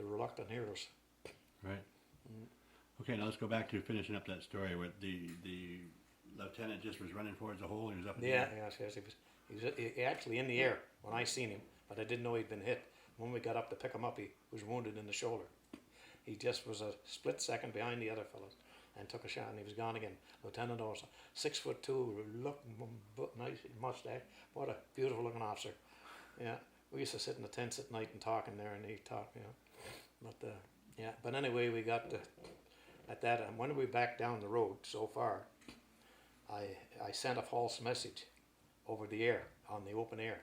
the reluctant heroes. Right. Okay, now let's go back to finishing up that story with the lieutenant just was running towards the hole and he was up in the air. Yes, he actually in the air when I seen him, but I didn't know he'd been hit. When we got up to pick him up, he was wounded in the shoulder. He just was a split second behind the other fellows and took a shot, and he was gone again. Lieutenant also, 6'2", looking nice mustache. What a beautiful looking officer. Yeah, we used to sit in the tents at night and talking there, and he talked, But but anyway, we got at that, and when we back down the road so far, I sent a false message over the air, on the open air,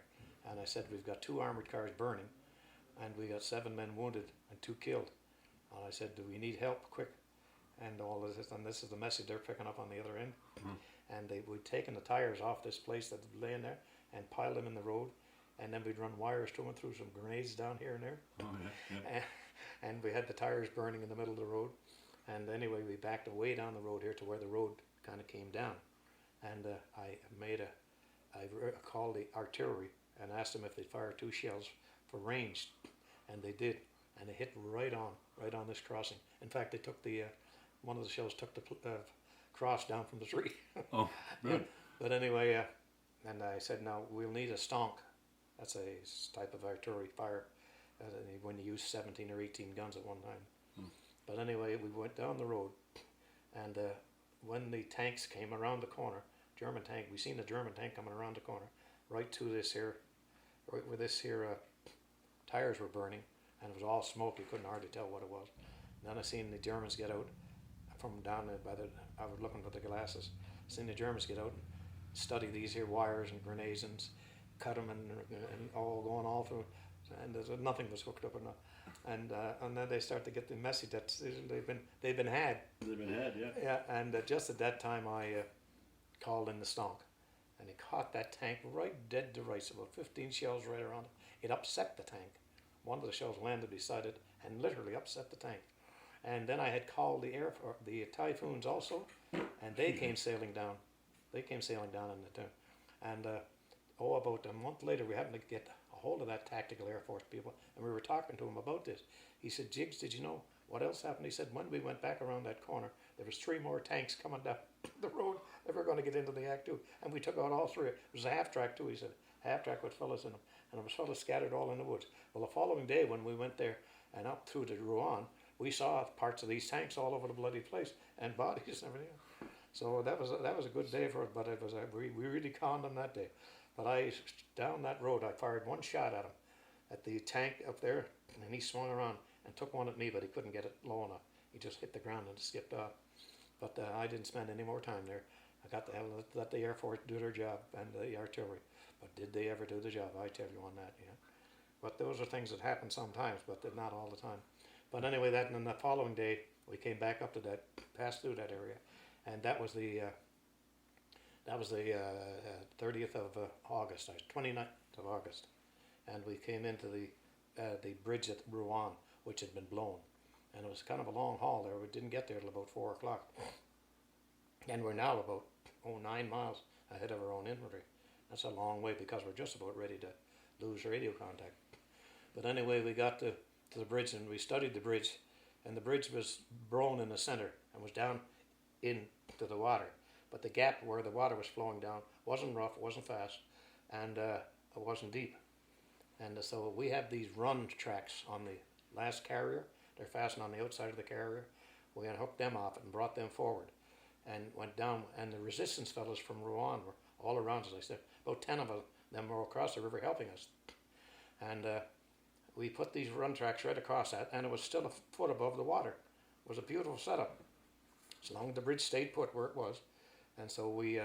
and I said, we've got 2 armoured cars burning, and we got 7 men wounded and 2 killed. And I said, do we need help quick? And all of this, and this is the message they're picking up on the other end. And we'd taken the tires off this place that was laying there and piled them in the road, and then we'd run wires to them through some grenades down here and there. And we had the tires burning in the middle of the road. And anyway, we backed away down the road here to where the road kind of came down. And I called the artillery and asked them if they'd fire 2 shells for range, and they did. And they hit right on this crossing. In fact, they took one of the shells took the cross down from the tree. Oh, good. But anyway, and I said, now we'll need a stonk. That's a type of artillery fire when you use 17 or 18 guns at one time. But anyway, we went down the road, and when the tanks came around the corner, German tank, we seen the German tank coming around the corner, right to this here, right where this here tires were burning, and it was all smoke. You couldn't hardly tell what it was. And then I seen the Germans get out from down by I was looking for the glasses. Seen the Germans get out and study these here wires and grenades and cut them and all going all through, and nothing was hooked up enough. And then they start to get the message that they've been had. They've been had, yeah. Yeah, and just at that time I called in the stonk, and he caught that tank right dead to rights, about 15 shells right around it. It upset the tank. One of the shells landed beside it and literally upset the tank. And then I had called the Typhoons also, and they came sailing down. They came sailing down in the town. And about a month later, we happened to get a hold of that Tactical Air Force people, and we were talking to him about this. He said, Jiggs, did you know what else happened? He said, when we went back around that corner, there was 3 more tanks coming down the road that were going to get into the Act too, and we took out all 3. It was a half-track too, he said, half-track with fellas in them, and it was fellas scattered all in the woods. Well, the following day when we went there and up through to Rouen, we saw parts of these tanks all over the bloody place, and bodies and everything. So that was a good day for it, but it was we really conned them that day. But down that road, I fired 1 shot at him, at the tank up there, and he swung around and took one at me, but he couldn't get it low enough. He just hit the ground and skipped off. But I didn't spend any more time there. I got to let the Air Force do their job and the artillery. But did they ever do the job? I tell you on that, yeah. But those are things that happen sometimes, but they're not all the time. But anyway, and then the following day, we came back up to that, passed through that area, and that was the 30th of August, 29th of August, and we came into the bridge at Rouen, which had been blown, and it was kind of a long haul there. We didn't get there till about 4 o'clock, and we're now about 9 miles ahead of our own infantry. That's a long way because we're just about ready to lose radio contact. But anyway, we got to the bridge and we studied the bridge, and the bridge was blown in the center and was down into the water. But the gap where the water was flowing down wasn't rough, it wasn't fast, and it wasn't deep. And so we have these run tracks on the last carrier. They're fastened on the outside of the carrier. We unhooked them off it and brought them forward and went down. And the resistance fellows from Rouen were all around, as I said. About 10 of them were across the river helping us. And we put these run tracks right across that, and it was still a foot above the water. It was a beautiful setup, as long as the bridge stayed put where it was. And so we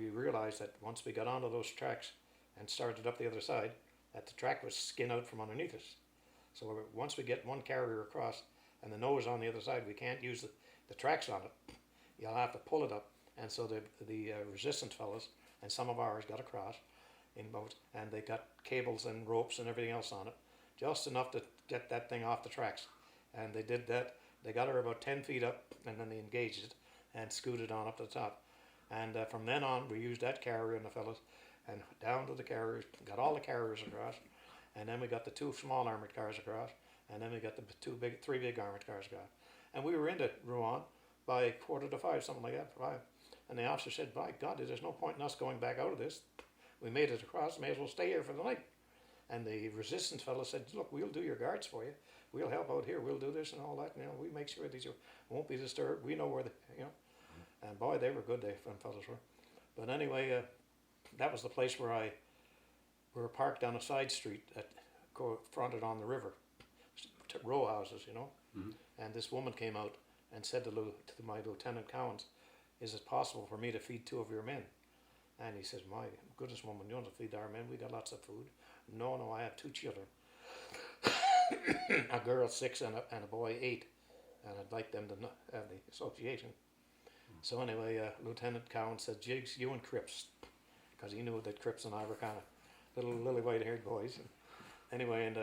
realized that once we got onto those tracks and started up the other side, that the track was skin out from underneath us. So once we get one carrier across and the nose on the other side, we can't use the tracks on it. You'll have to pull it up. And so the resistance fellows and some of ours got across in boats, and they got cables and ropes and everything else on it, just enough to get that thing off the tracks. And they did that. They got her about 10 feet up, and then they engaged it and scooted on up to the top. And from then on, we used that carrier and the fellows, and down to the carriers, got all the carriers across, and then we got the 2 small armoured cars across, and then we got the three big armored cars got. And we were into Rouen by 4:45, something like that, 5. And the officer said, by God, there's no point in us going back out of this. We made it across, may as well stay here for the night. And the resistance fellow said, look, we'll do your guards for you. We'll help out here. We'll do this and all that. You know, we make sure these won't be disturbed. We know where you know. And boy, they were good, they fellows were. But anyway, that was the place where we were parked on a side street that fronted on the river, row houses, you know. Mm-hmm. And this woman came out and said to my Lieutenant Cowens, is it possible for me to feed 2 of your men? And he says, my goodness, woman, you want to feed our men? We got lots of food. No, I have 2 children. A girl 6 and a boy 8. And I'd like them to have the association. So anyway, Lieutenant Cowan said, Jiggs, you and Cripps. Because he knew that Cripps and I were kind of little lily white-haired boys. And anyway, and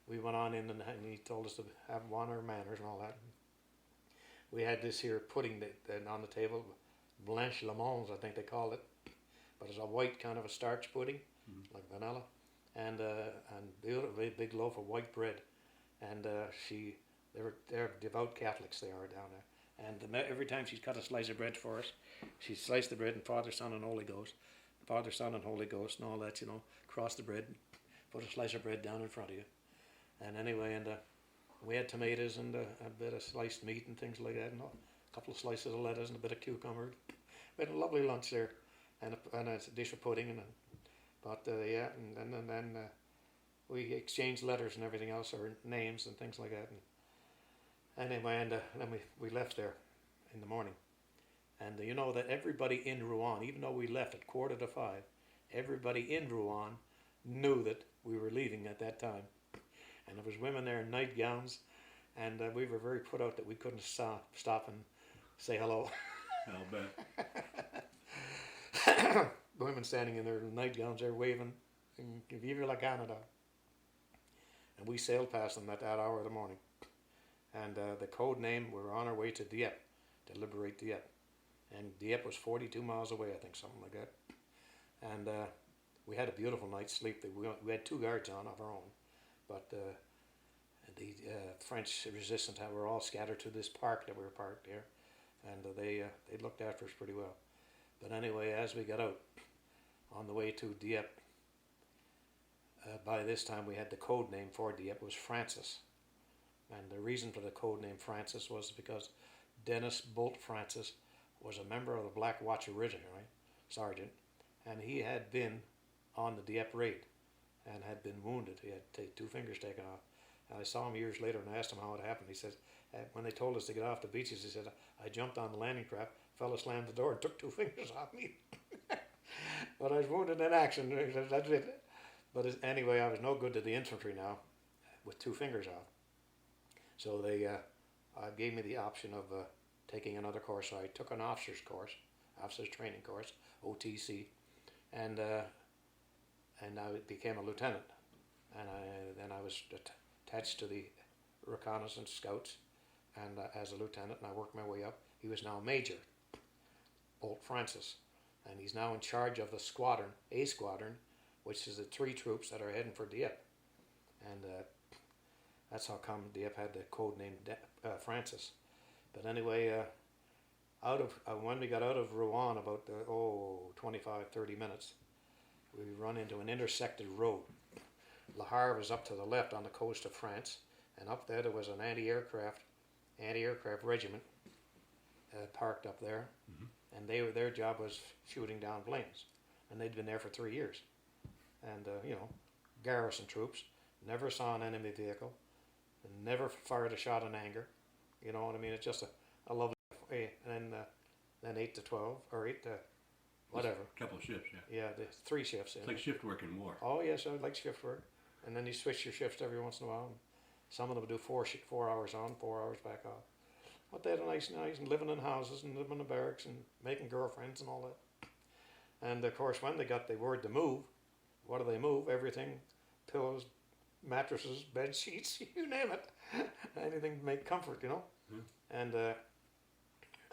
we went on in and he told us to have honor manners and all that. We had this here pudding on the table, blanche le monde, I think they called it. But it's a white kind of a starch pudding, like vanilla, and beautiful big loaf of white bread. And they're devout Catholics, they are down there. And every time she'd cut a slice of bread for us, she'd slice the bread in Father, Son, and Holy Ghost. Father, Son, and Holy Ghost, and all that, you know. Cross the bread, put a slice of bread down in front of you. And anyway, and we had tomatoes and a bit of sliced meat and things like that, and a couple of slices of lettuce and a bit of cucumber. We had a lovely lunch there, and a dish of pudding, yeah, and then we exchanged letters and everything else, or names and things like that. And anyway, and then we left there in the morning. And you know that everybody in Rouen, even though we left at 4:45, everybody in Rouen knew that we were leaving at that time. And there was women there in nightgowns, and we were very put out that we couldn't stop and say hello. I'll bet. Women standing in their nightgowns there waving, Vive la Canada. And we sailed past them at that hour of the morning. And the code name, we were on our way to Dieppe, to liberate Dieppe. And Dieppe was 42 miles away, I think, something like that. And we had a beautiful night's sleep. We had 2 guards on of our own. But the French resistance were all scattered to this park that we were parked there. And they looked after us pretty well. But anyway, as we got out on the way to Dieppe, by this time we had the code name for Dieppe was Francis. And the reason for the code name Francis was because Dennis Bolt Francis was a member of the Black Watch originally, sergeant, and he had been on the Dieppe raid and had been wounded. He had 2 fingers taken off. And I saw him years later and asked him how it happened. He said, when they told us to get off the beaches, he said, I jumped on the landing craft, fella slammed the door and took 2 fingers off me. But I was wounded in action. He said, that's it. But anyway, I was no good to the infantry now with 2 fingers off. So they gave me the option of taking another course. So I took an officer's course, officer's training course, OTC, and I became a lieutenant. And then I was attached to the Reconnaissance Scouts, and as a lieutenant, and I worked my way up. He was now Major Bolt Francis, and he's now in charge of the squadron, A Squadron, which is the 3 troops that are heading for Dieppe. And that's how come Dieppe had the code name Francis. But anyway, when we got out of Rouen, about 25-30 minutes, we run into an intersected road. Le Havre was up to the left on the coast of France, and up there was an anti-aircraft regiment parked up there, and their job was shooting down planes, and they'd been there for 3 years, and garrison troops, never saw an enemy vehicle, and never fired a shot in anger, you know what I mean? It's just a lovely, and then 8 to 12 or 8 to whatever. A couple of shifts, yeah. Yeah, the 3 shifts. It's like shift work in war. Oh yes, I like shift work, and then you switch your shifts every once in a while. And some of them do 4 hours on, 4 hours back off. But they had a nice and living in houses and living in barracks and making girlfriends and all that. And of course, when they got the word to move, what do they move? Everything, pillows, mattresses, bed sheets, you name it. Anything to make comfort, you know. And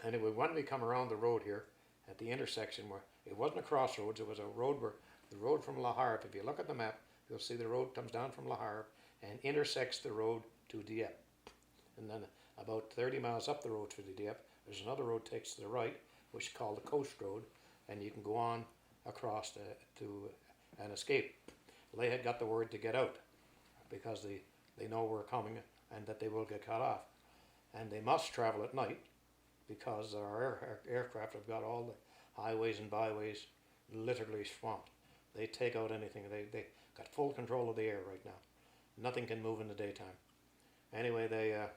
anyway, when we come around the road here at the intersection where it wasn't a crossroads, it was a road where the road from Le Havre, if you look at the map, you'll see the road comes down from Le Havre and intersects the road to Dieppe. And then about 30 miles up the road to the Dieppe, there's another road takes to the right, which is called the Coast Road, and you can go on across to and escape. They had got the word to get out because they know we're coming and that they will get cut off. And they must travel at night because our aircraft have got all the highways and byways literally swamped. They take out anything. They got full control of the air right now. Nothing can move in the daytime. Anyway, they are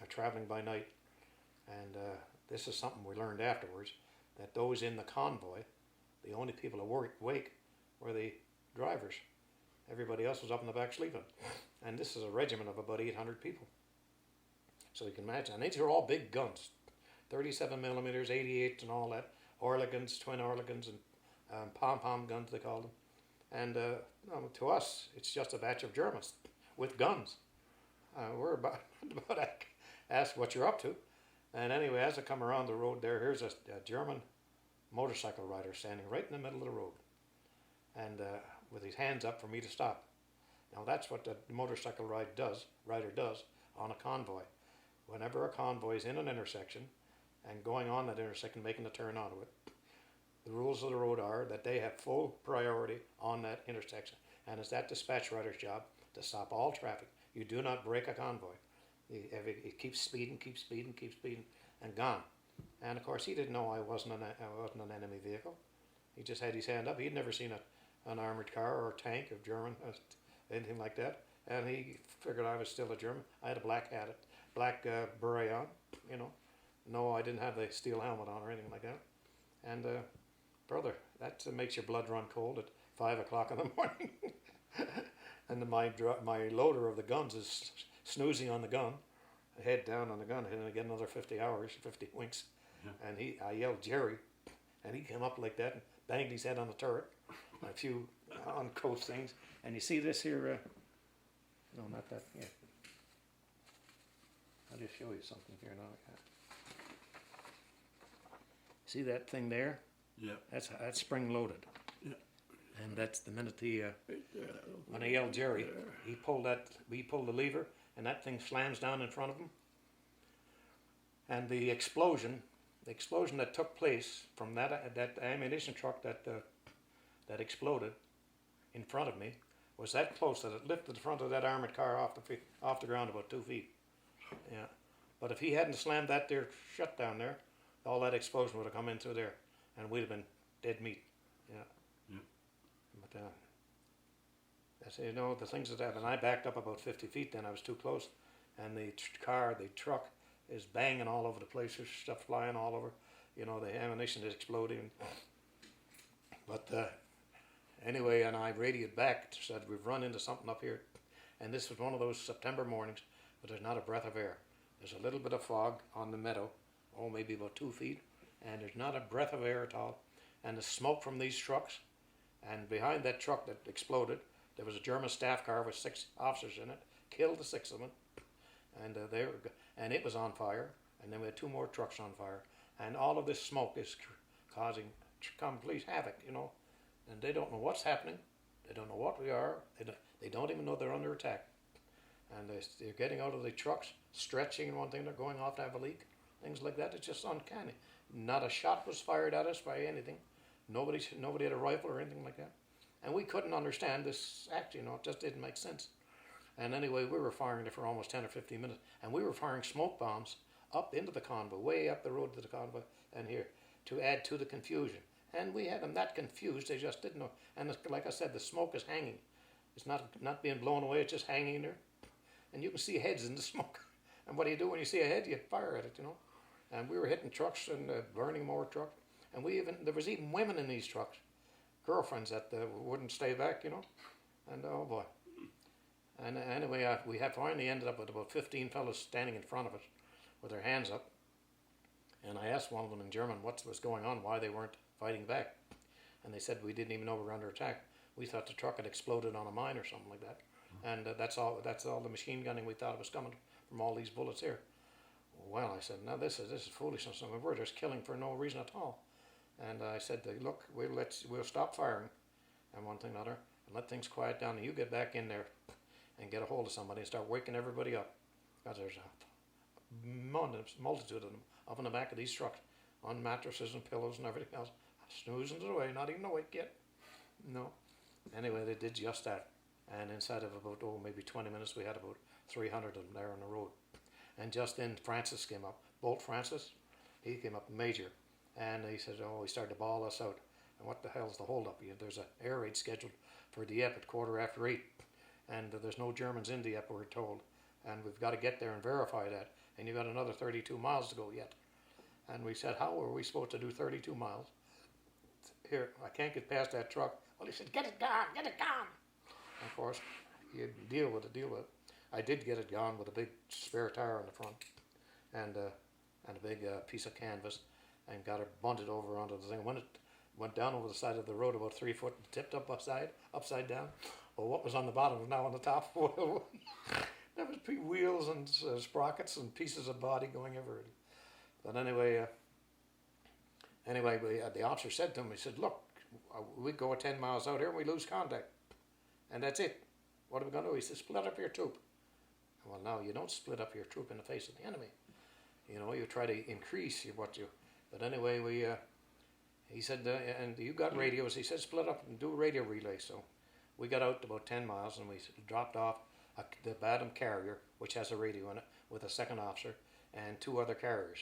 traveling by night, and this is something we learned afterwards, that those in the convoy, the only people awake were the drivers. Everybody else was up in the back sleeping. And this is a regiment of about 800 people. So you can imagine, and these are all big guns, 37 millimeters, 88s and all that, Oerlikons, twin Oerlikons, and pom-pom guns they call them. And to us, it's just a batch of Germans with guns. We're about to ask what you're up to. And anyway, as I come around the road there, here's a German motorcycle rider standing right in the middle of the road, and with his hands up for me to stop. Now that's what the motorcycle rider does on a convoy. Whenever a convoy is in an intersection and going on that intersection, making a turn onto it, the rules of the road are that they have full priority on that intersection, and it's that dispatch rider's job to stop all traffic. You do not break a convoy. It keeps speeding, and gone. And of course, he didn't know I wasn't an enemy vehicle. He just had his hand up. He'd never seen an armored car or a tank of German, anything like that. And he figured I was still a German. I had a black hat, black beret on, No, I didn't have the steel helmet on or anything like that. And brother, that makes your blood run cold at 5 o'clock in the morning. And my loader of the guns is snoozing on the gun, head down on the gun, and I get another 50 hours, 50 winks. Yeah. And I yelled Jerry, and he came up like that and banged his head on the turret, a few uncouth things. And you see this here? No, not that. Yeah. I'll just show you something here now. See that thing there? Yeah. That's spring loaded. Yeah. And that's the minute when I yelled Jerry, he pulled the lever, and that thing slams down in front of him. And the explosion that took place from that ammunition truck that exploded in front of me was that close that it lifted the front of that armored car off the ground about 2 feet. Yeah. But if he hadn't slammed that there shut down there, all that explosion would have come in through there, and we'd have been dead meat. Yeah. Yeah. But the things that happened. I backed up about 50 feet. Then I was too close, and the truck is banging all over the place. There's stuff flying all over. The ammunition is exploding. But anyway, and I radioed back, said we've run into something up here, and this was one of those September mornings, but there's not a breath of air. There's a little bit of fog on the meadow, maybe about 2 feet, and there's not a breath of air at all. And the smoke from these trucks, and behind that truck that exploded, there was a German staff car with 6 officers in it, killed the 6 of them, and it was on fire, and then we had 2 more trucks on fire, and all of this smoke is causing complete havoc, and they don't know what's happening, they don't know what we are, they don't even know they're under attack, and they're getting out of the trucks, stretching, and one thing, they're going off to have a leak, things like that. It's just uncanny. Not a shot was fired at us by anything. Nobody had a rifle or anything like that. And we couldn't understand this act, it just didn't make sense. And anyway, we were firing it for almost 10 or 15 minutes, and we were firing smoke bombs up into the convoy, way up the road to the convoy, and here, to add to the confusion. And we had them that confused, they just didn't know. And like I said, the smoke is hanging. It's not being blown away, it's just hanging there. And you can see heads in the smoke. And what do you do when you see a head? You fire at it, And we were hitting trucks and burning more trucks. And there was even women in these trucks, girlfriends that wouldn't stay back, And oh boy. And anyway, we had finally ended up with about 15 fellows standing in front of us with their hands up. And I asked one of them in German what was going on, why they weren't fighting back. And they said we didn't even know we were under attack. We thought the truck had exploded on a mine or something like that. And that's all the machine gunning we thought it was coming from all these bullets here. Well, I said, no, this is foolishness. I mean, we're just killing for no reason at all. And I said, look, we'll stop firing, and one thing or another, and let things quiet down, and you get back in there and get a hold of somebody and start waking everybody up. because there's a multitude of them up in the back of these trucks, on mattresses and pillows and everything else, snoozing it away, not even awake yet. No. Anyway, they did just that. And inside of about, maybe 20 minutes, we had about 300 of them there on the road. And just then Francis came up, Bolt Francis, he came up major. And he said, he started to bawl us out. And what the hell's the hold-up? There's an air raid scheduled for Dieppe at 8:15. And there's no Germans in Dieppe, we're told. And we've got to get there and verify that. And you've got another 32 miles to go yet. And we said, how are we supposed to do 32 miles? Here, I can't get past that truck. Well, he said, get it gone, get it gone. And of course, you deal with it. I did get it gone with a big spare tire on the front and a big piece of canvas, and got it bunted over onto the thing. When it went down over the side of the road about 3 foot, tipped up upside down. Well, what was on the bottom was now on the top. Well, there was wheels and sprockets and pieces of body going everywhere. But anyway, the officer said to him, he said, look, we go 10 miles out here and we lose contact. And that's it. What are we going to do? He said, split up your troop. Well, now, you don't split up your troop in the face of the enemy. You try to increase But anyway, he said, and you got radios. He said, split up and do a radio relay. So we got out about 10 miles and we dropped off the Batum carrier, which has a radio in it, with a second officer and 2 other carriers.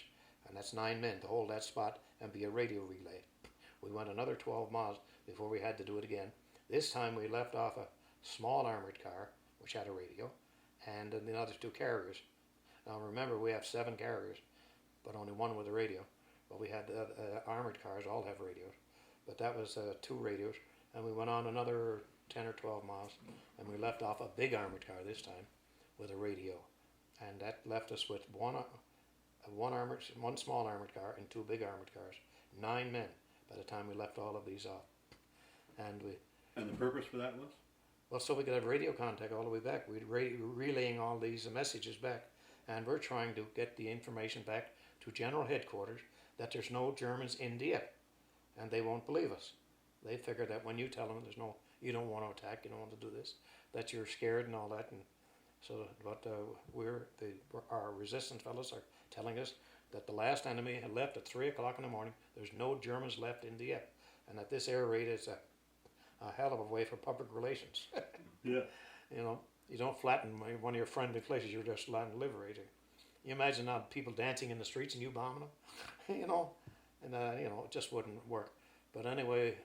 And that's 9 men to hold that spot and be a radio relay. We went another 12 miles before we had to do it again. This time we left off a small armoured car, which had a radio, and the other 2 carriers. Now remember, we have 7 carriers, but only 1 with a radio. But we had armoured cars, all have radios. But that was 2 radios, and we went on another 10 or 12 miles, and we left off a big armoured car this time with a radio. And that left us with one small armoured car and 2 big armoured cars. 9 men by the time we left all of these off. And the purpose for that was? Well, so we could have radio contact all the way back. We'd relaying all these messages back. And we're trying to get the information back to General Headquarters that there's no Germans in Dieppe. And they won't believe us. They figure that when you tell them you don't want to attack, you don't want to do this, that you're scared and all that. And so, but our resistance fellows are telling us that the last enemy had left at 3 o'clock in the morning. There's no Germans left in Dieppe. And that this air raid is a hell of a way for public relations. Yeah. You don't flatten one of your friendly places, you're just liberating. You imagine now people dancing in the streets and you bombing them, and it just wouldn't work. But anyway,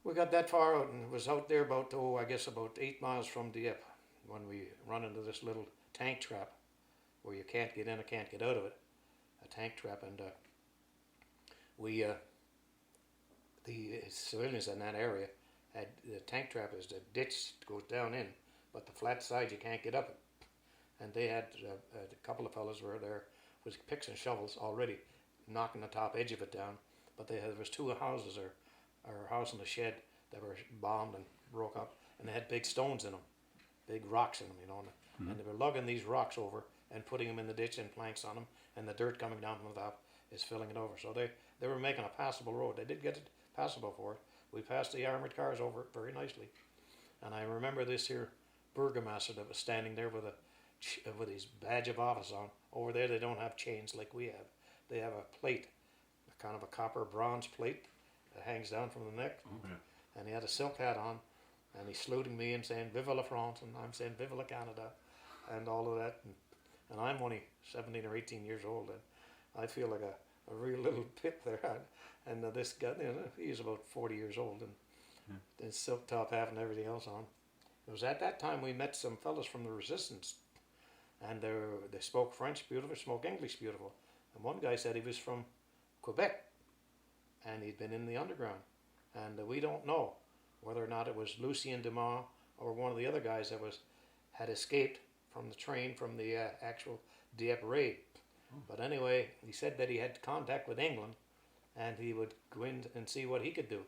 we got that far out and was out there about 8 miles from Dieppe when we run into this little tank trap where you can't get in or can't get out of it. A tank trap, and the civilians in that area had the tank trap is the ditch goes down in, but the flat side you can't get up it. And they had a couple of fellas were there with picks and shovels already knocking the top edge of it down. But there was 2 houses or a house and a shed that were bombed and broke up, and they had big stones in them, big rocks in them, and they were lugging these rocks over and putting them in the ditch and planks on them, and the dirt coming down from the top is filling it over. So they were making a passable road. They did get it passable for it. We passed the armoured cars over it very nicely. And I remember this here burgomaster that was standing there with his badge of office on. Over there they don't have chains like we have. They have a plate, a kind of a copper bronze plate that hangs down from the neck. Okay. And he had a silk hat on, and he's saluting me and saying Vive la France, and I'm saying Vive la Canada, and all of that. And I'm only 17 or 18 years old, and I feel like a real little pip there. And this guy, he's about 40 years old, and the silk top hat and everything else on. It was at that time we met some fellas from the resistance, and they spoke French beautiful, spoke English beautiful. And one guy said he was from Quebec, and he'd been in the underground. And we don't know whether or not it was Lucien Dumont or one of the other guys that had escaped from the train from the actual Dieppe raid. But anyway, he said that he had contact with England, and he would go in and see what he could do.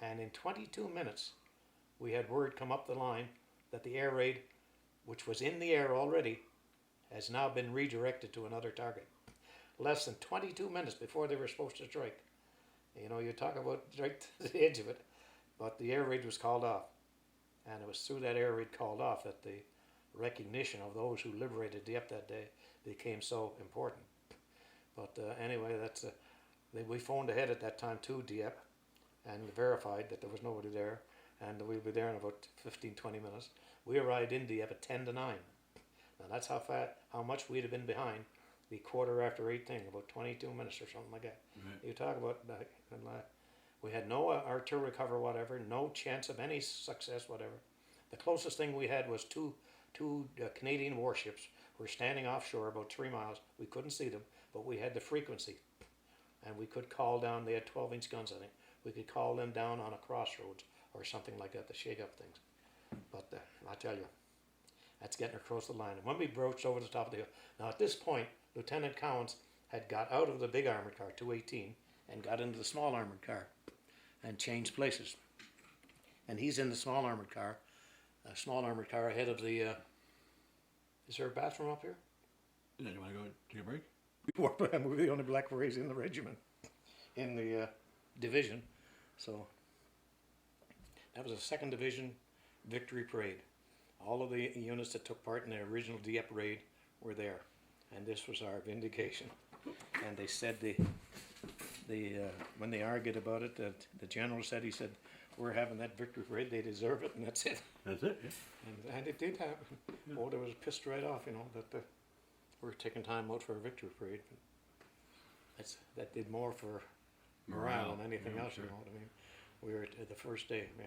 And in 22 minutes, we had word come up the line that the air raid, which was in the air already, has now been redirected to another target. Less than 22 minutes before they were supposed to strike. You talk about right to the edge of it, but the air raid was called off. And it was through that air raid called off that the recognition of those who liberated Dieppe that day became so important. But anyway, we phoned ahead at that time to Dieppe and verified that there was nobody there, and we'll be there in about 15-20 minutes. We arrived in Dieppe at 10 to 9. Now that's how much we'd have been behind the 8:15 thing, about 22 minutes or something like that. Right. You talk about we had no artillery cover, whatever, no chance of any success, whatever. The closest thing we had was two Canadian warships were standing offshore about 3 miles. We couldn't see them, but we had the frequency, and we could call down. They had 12-inch guns, I think. We could call them down on a crossroads or something like that to shake up things. But I tell you, that's getting across the line. And when we broached over the top of the hill, now at this point, Lieutenant Cowens had got out of the big armored car, 218, and got into the small armored car and changed places. And he's in the small armored car ahead of the. Is there a bathroom up here? Yeah, you want to go take a break? We were the only black berets in the regiment, in the division. So that was a 2nd Division victory parade. All of the units that took part in the original Dieppe raid were there, and this was our vindication. And they said when they argued about it, the general said, he said, "We're having that victory parade. They deserve it, and that's it." That's it. Yeah. And it did happen. Yeah. Oh, they was pissed right off, that we're taking time out for a victory parade. That did more for morale than anything else. Sure. You know what I mean? We were at the first day. Yeah.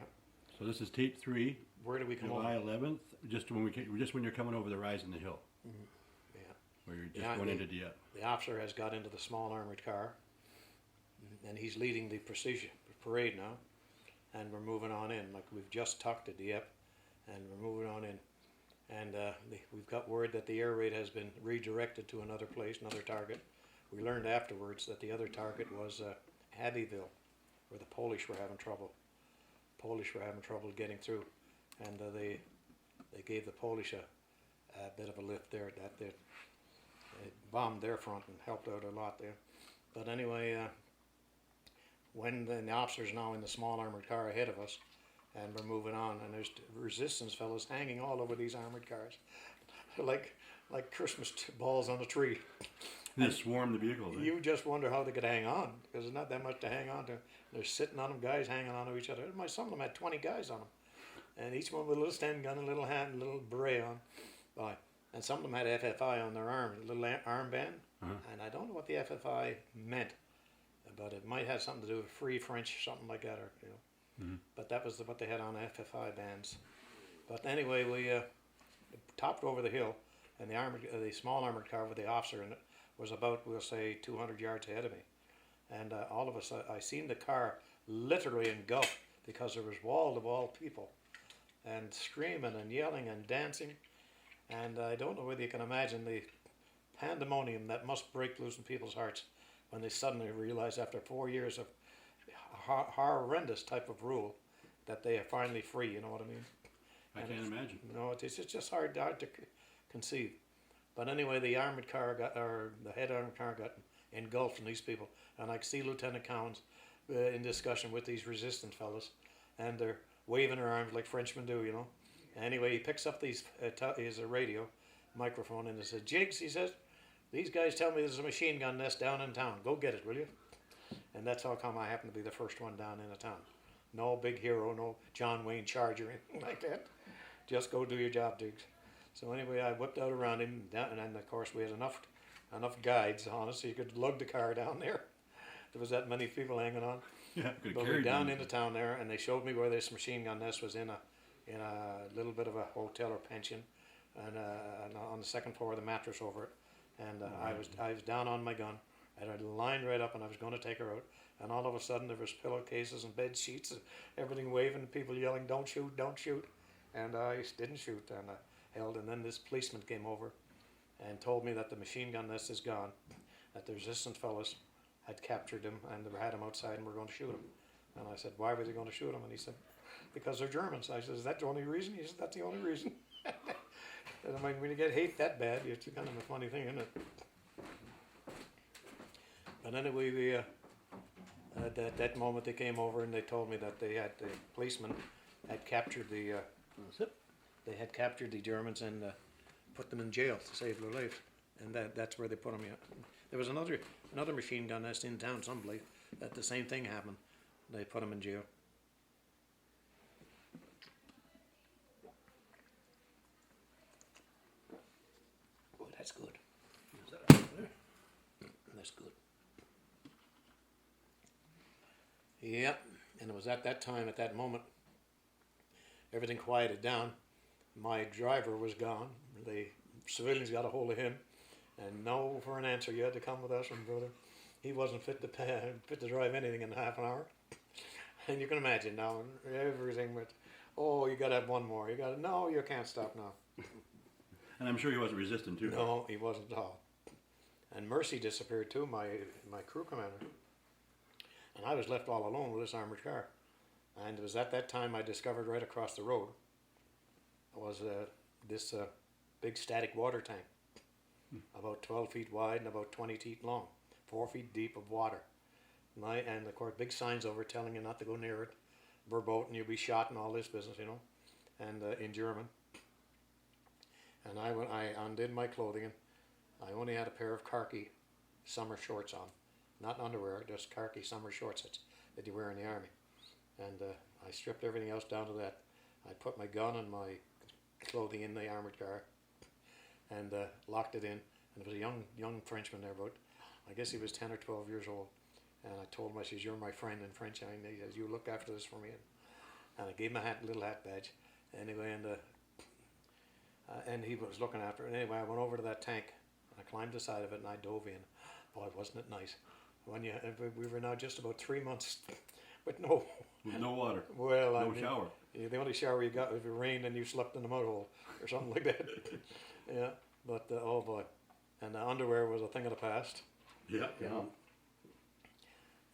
So this is tape 3. Where do we come July over? 11th. Just when you're coming over the rise in the hill. Mm-hmm. Yeah. Where you're just going into Dieppe. The officer has got into the small armored car, and he's leading the parade now, and we're moving on in. Like we've just talked to Dieppe, and we're moving on in, and we've got word that the air raid has been redirected to another place, another target. We learned afterwards that the other target was Abbeville, where the Polish were having trouble. Getting through, and they gave the Polish a bit of a lift there. That they bombed their front and helped out a lot there. But anyway, when the officer's now in the small armored car ahead of us, and we're moving on, and there's resistance fellows hanging all over these armored cars, like Christmas balls on a tree. They swarm the vehicles. You just wonder how they could hang on, because there's not that much to hang on to. They're sitting on them, guys hanging on to each other. Some of them had 20 guys on them, and each one with a little Sten gun, a little hand, a little beret on. And some of them had FFI on their arm, a little armband. And I don't know what the FFI meant, but it might have something to do with Free French, something like that, or But that was what they had on FFI bands. But anyway, we topped over the hill, and the small armored car with the officer in it was about, we'll say, 200 yards ahead of me. And all of us, I seen the car literally engulfed, because there was wall-to-wall people, and screaming and yelling and dancing. And I don't know whether you can imagine the pandemonium that must break loose in people's hearts when they suddenly realize, after 4 years of horrendous type of rule, that they are finally free. You know what I mean? I can't imagine. No, it's just hard to conceive. But anyway, the head armored car got engulfed in these people, and I could see Lieutenant Cowens in discussion with these resistance fellas, and they're waving their arms like Frenchmen do, Anyway, he picks up his radio microphone, and he says, "Jiggs," he says, "these guys tell me there's a machine gun nest down in town. Go get it, will you?" And that's how come I happened to be the first one down in the town. No big hero, no John Wayne charge or anything like that. Just go do your job, Jiggs. So anyway, I whipped out around him, and of course we had enough guides on us so you could lug the car down there. There was that many people hanging on. Yeah, but we down into town there, and they showed me where this machine gun nest was in a little bit of a hotel or pension, and on the second floor, the mattress over it. And I was down on my gun, and I lined right up, and I was going to take her out. And all of a sudden, there was pillowcases and bed sheets and everything waving, people yelling, "Don't shoot, don't shoot!" And I didn't shoot, and I held. And then this policeman came over and told me that the machine gun nest is gone, that the resistant fellas had captured him and they had him outside and were going to shoot him. And I said, "Why were they going to shoot him?" And he said, "Because they're Germans." I said, "Is that the only reason?" He said, "That's the only reason." And I mean, when you get hate that bad, it's kind of a funny thing, isn't it? But anyway, at that moment they came over and they told me that the policeman had captured the they had captured the Germans and put them in jail to save their lives, and that's where they put them. There was another machine gun nest in town someplace that the same thing happened. They put them in jail. Oh, that's good. Is that right there? That's good. Yeah, and it was at that time, at that moment, everything quieted down. My driver was gone. The civilians got a hold of him, and no, for an answer, you had to come with us, and brother, he wasn't fit to drive anything in half an hour. And you can imagine now, everything with, oh, you got to have one more. No, you can't stop now. And I'm sure he wasn't resistant too. No, he wasn't at all. And Mercy disappeared too, my crew commander. And I was left all alone with this armoured car. And it was at that time I discovered right across the road was this big static water tank, about 12 feet wide and about 20 feet long, 4 feet deep of water. And of course, big signs over telling you not to go near it, verboten, you'll be shot and all this business, you know, and in German. And I undid my clothing, and I only had a pair of khaki summer shorts on, not underwear, just khaki summer shorts that you wear in the army. And I stripped everything else down to that. I put my gun and my clothing in the armoured car, and locked it in. And there was a young Frenchman there, about, I guess he was 10 or 12 years old. And I told him, I says, you're my friend in French. And he says, you look after this for me. And I gave him a little hat badge. Anyway, and he was looking after it. Anyway, I went over to that tank, and I climbed the side of it, and I dove in. Boy, wasn't it nice. We were now just about 3 months, but no. With no water. Well, no shower. The only shower you got was if it rained and you slept in the mud hole or something like that. Yeah, but oh boy. And the underwear was a thing of the past. Yeah. You know?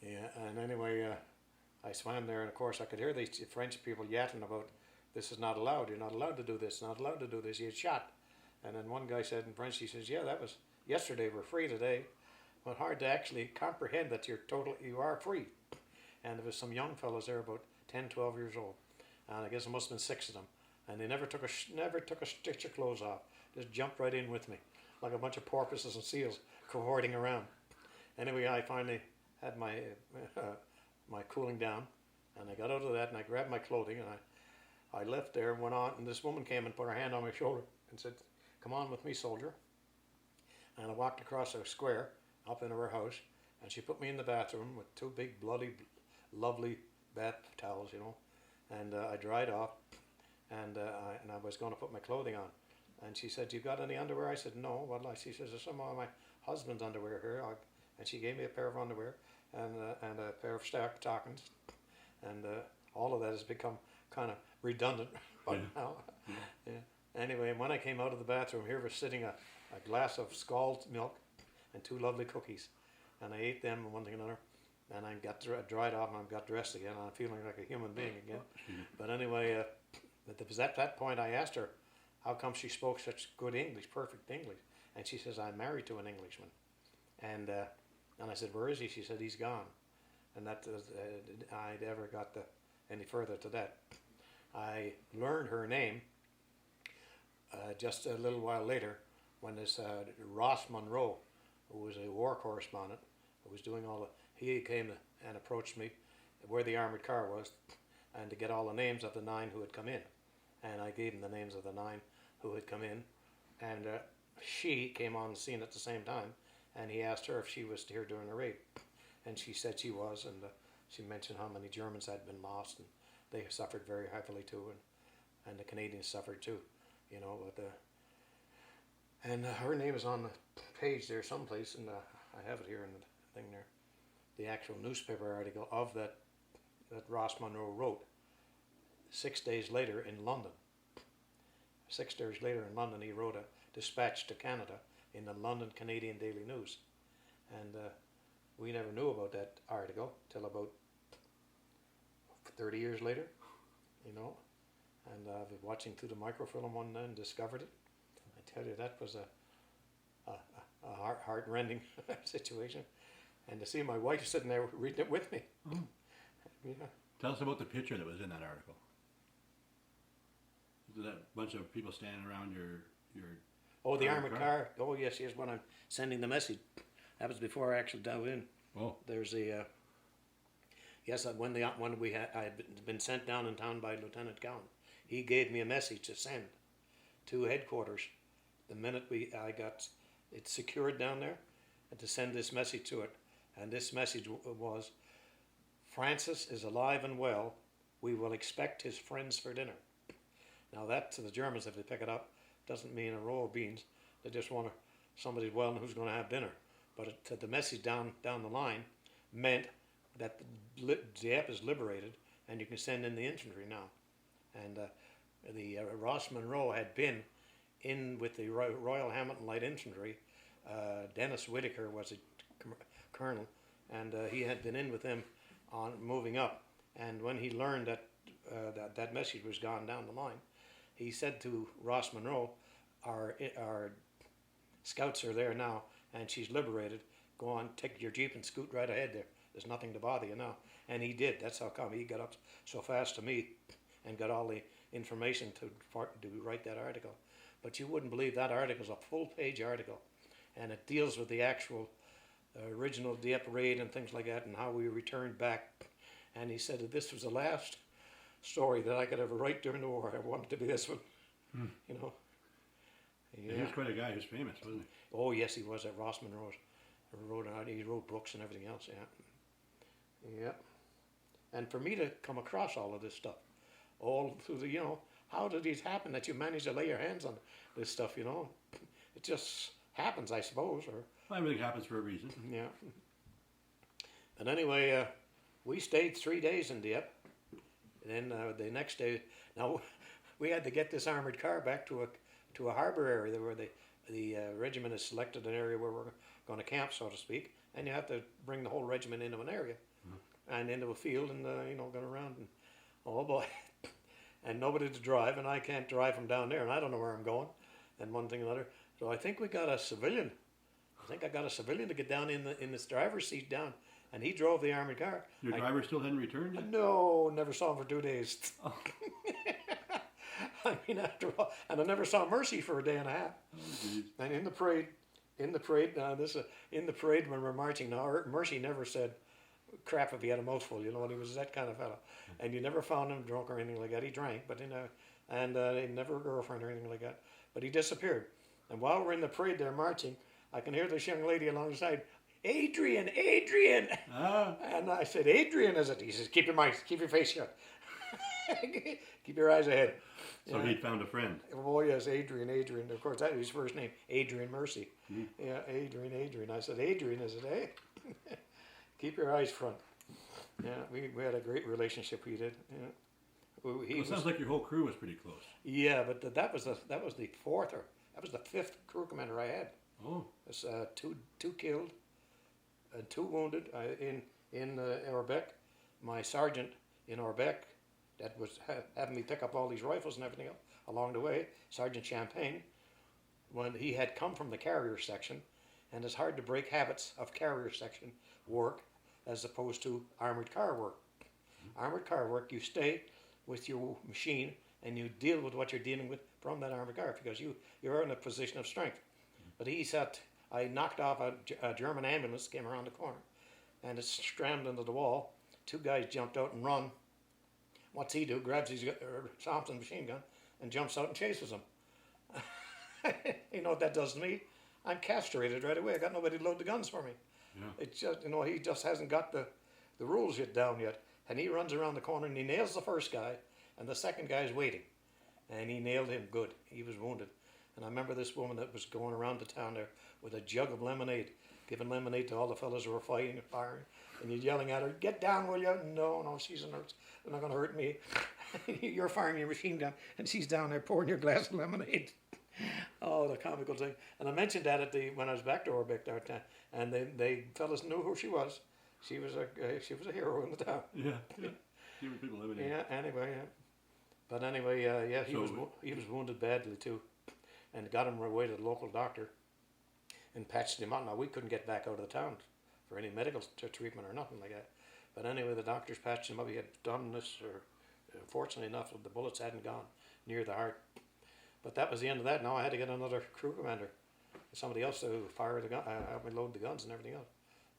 Yeah, and anyway, I swam there, and of course I could hear these French people yapping about, this is not allowed, you're not allowed to do this, not allowed to do this, you get shot. And then one guy said in French, he says, yeah, that was yesterday, we're free today. But hard to actually comprehend that you are free. And there was some young fellows there, about 10, 12 years old. And I guess there must have been 6 of them. And they never took a stitch of clothes off. Just jumped right in with me, like a bunch of porpoises and seals cavorting around. Anyway, I finally had my my cooling down, and I got out of that, and I grabbed my clothing, and I left there and went on, and this woman came and put her hand on my shoulder and said, come on with me, soldier. And I walked across a square up into her house, and she put me in the bathroom with 2 big, bloody, lovely bath towels, you know, and I dried off, and I was going to put my clothing on. And she said, you got any underwear? I said, no. Well, she says, there's some of my husband's underwear here. And she gave me a pair of underwear and a pair of stockings. And all of that has become kind of redundant by now. Yeah. Anyway, when I came out of the bathroom, here was sitting a glass of scalded milk and 2 lovely cookies. And I ate them and one thing and another. And I got dried off and I got dressed again. And I'm feeling like a human being again. But anyway, it was at that point I asked her, how come she spoke such good English, perfect English? And she says, I'm married to an Englishman. And I said, where is he? She said, he's gone. And that I never got any further to that. I learned her name just a little while later when this Ross Monroe, who was a war correspondent, who was doing he came and approached me where the armoured car was, and to get all the names of the 9 who had come in. And I gave him the names of the 9 who had come in, and she came on the scene at the same time, and he asked her if she was here during the raid, and she said she was, and she mentioned how many Germans had been lost, and they suffered very heavily too, and the Canadians suffered too, you know. But and her name is on the page there someplace, and I have it here in the thing there, the actual newspaper article of that Ross Monroe wrote. 6 days later in London. 6 days later in London, he wrote a dispatch to Canada in the London Canadian Daily News. And we never knew about that article till about 30 years later, you know. And I was watching through the microfilm one day and discovered it. I tell you, that was a heart-rending situation. And to see my wife sitting there reading it with me. Yeah. Tell us about the picture that was in that article. that bunch of people standing around your Oh, the armored armored car. Oh, yes, when I'm sending the message. That was before I actually dove in. Oh. There's a, yes, when I had been sent down in town by Lieutenant Cowan, he gave me a message to send to headquarters the minute I got it secured down there, and to send this message to it. And this message was, Francis is alive and well. We will expect his friends for dinner. Now that, to the Germans, if they pick it up, doesn't mean a row of beans. They just want somebody well who's going to have dinner. But the message down the line meant that the Dieppe is liberated and you can send in the infantry now. And Ross Monroe had been in with the Royal Hamilton Light Infantry. Dennis Whitaker was a colonel, and he had been in with them on moving up. And when he learned that that message was gone down the line, he said to Ross Monroe, our scouts are there now, and she's liberated. Go on, take your jeep and scoot right ahead there. There's nothing to bother you now. And he did. That's how come he got up so fast to me and got all the information to write that article. But you wouldn't believe that article is a full-page article, and it deals with the actual original Dieppe raid and things like that, and how we returned back. And he said that this was the last story that I could ever write during the war. I wanted to be this one, you know. Yeah. He was quite a guy who's famous, wasn't he? Oh yes, he was at Ross Monroe's. He wrote books and everything else. Yeah. And for me to come across all of this stuff, all through the, how did it happen that you managed to lay your hands on this stuff? It just happens, I suppose. Or well, everything happens for a reason. Yeah. And anyway, we stayed 3 days in Dieppe. And then the next day, now we had to get this armored car back to a harbour area where the regiment has selected an area where we're going to camp, so to speak, and you have to bring the whole regiment into an area and into a field and going around and oh boy, and nobody to drive, and I can't drive from down there, and I don't know where I'm going, and one thing and another. So I think we got a civilian. I think I got a civilian to get down in this driver's seat down, and he drove the armored car. Your driver still hadn't returned yet? No, never saw him for 2 days. Oh. I mean, after all, and I never saw Mercy for a day and a half. Oh, and in the parade, in the parade when we're marching, now Mercy never said crap if he had a mouthful, and he was that kind of fella. And you never found him drunk or anything like that. He drank, but and he never a girlfriend or anything like that. But he disappeared. And while we're in the parade there marching, I can hear this young lady alongside, Adrian. Ah. And I said, Adrian, is it? He says, keep your face shut. Keep your eyes ahead. So he'd found a friend. Oh yes, Adrian. Of course, that was his first name, Adrian Mercy. Yeah, Adrian. I said, Adrian, is it, eh? Keep your eyes front. Yeah, we had a great relationship. We did. Yeah. It sounds like your whole crew was pretty close. Yeah, but that was the fifth crew commander I had. Oh. It's two killed, and 2 wounded in Orbec. My sergeant in Orbec, that was having me pick up all these rifles and everything else along the way, Sergeant Champagne, when he had come from the carrier section, and it's hard to break habits of carrier section work as opposed to armored car work. Armored car work, you stay with your machine and you deal with what you're dealing with from that armored car because you're in a position of strength. But I knocked off a German ambulance, came around the corner, and it scrambled into the wall. 2 guys jumped out and run. What's he do? Grabs his Thompson machine gun and jumps out and chases him. You know what that does to me? I'm castrated right away. I got nobody to load the guns for me. Yeah. It's just, he just hasn't got the rules yet down yet. And he runs around the corner and he nails the first guy, and the second guy's waiting. And he nailed him good. He was wounded. And I remember this woman that was going around the town there with a jug of lemonade, giving lemonade to all the fellas who were fighting and firing. And you're yelling at her, get down, will you? No, she's a nurse. They're not going to hurt me. You're firing your machine gun, and she's down there pouring your glass of lemonade. Oh, the comical thing. And I mentioned that when I was back to Orbec that time, and they fellas knew who she was. She was a hero in the town. Yeah. Giving people lemonade. Yeah. Anyway, yeah. But anyway, he was wounded badly too, and got him away to the local doctor, and patched him up. Now we couldn't get back out of the town for any medical treatment or nothing like that. But anyway, the doctors patched him up. He had done this, or fortunately enough, the bullets hadn't gone, near the heart. But that was the end of that. Now I had to get another crew commander, somebody else to fire the gun, help me load the guns and everything else.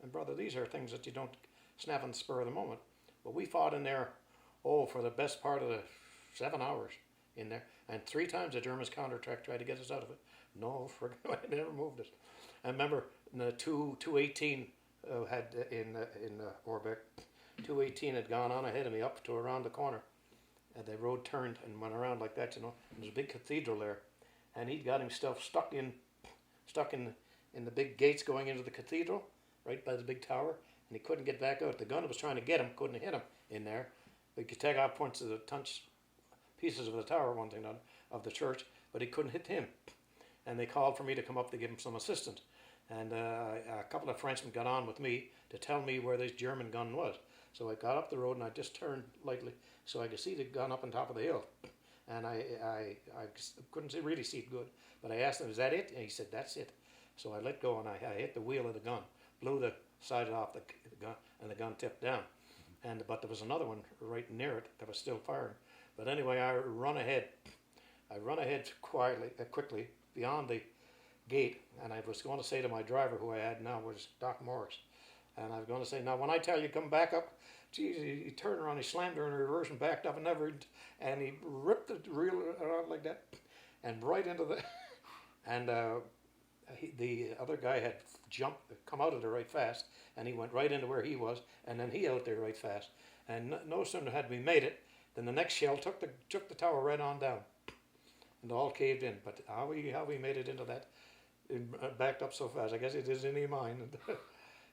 And brother, these are things that you don't snap on the spur of the moment. But we fought in there, for the best part of the 7 hours in there. And 3 times the Germans counterattacked, tried to get us out of it. No, I never moved it. I remember the 218 had in Orbeck, 218 had gone on ahead of me up to around the corner. And the road turned and went around like that, you know. There's a big cathedral there. And he'd got himself stuck in the big gates going into the cathedral, right by the big tower. And he couldn't get back out. The gun was trying to get him, couldn't hit him in there. But he could take out points of the pieces of the tower, one thing of the church, but he couldn't hit him. And they called for me to come up to give him some assistance. And a couple of Frenchmen got on with me to tell me where this German gun was. So I got up the road and I just turned lightly so I could see the gun up on top of the hill. And I couldn't really see it good. But I asked him, is that it? And he said, that's it. So I let go and I hit the wheel of the gun, blew the side off the gun, and the gun tipped down. But there was another one right near it that was still firing. But anyway, I run ahead quickly beyond the gate, and I was going to say to my driver, who I had now was Doc Morris, and I was going to say, now when I tell you come back up, geez, he turned around, he slammed her in reverse and backed up and he ripped the reel around like that, and right into the, and the other guy had come out of there right fast, and he went right into where he was, and then he out there right fast, and no sooner had we made it, then the next shell took the tower right on down, and all caved in. But how we made it into that, it backed up so fast. I guess it is in your mind.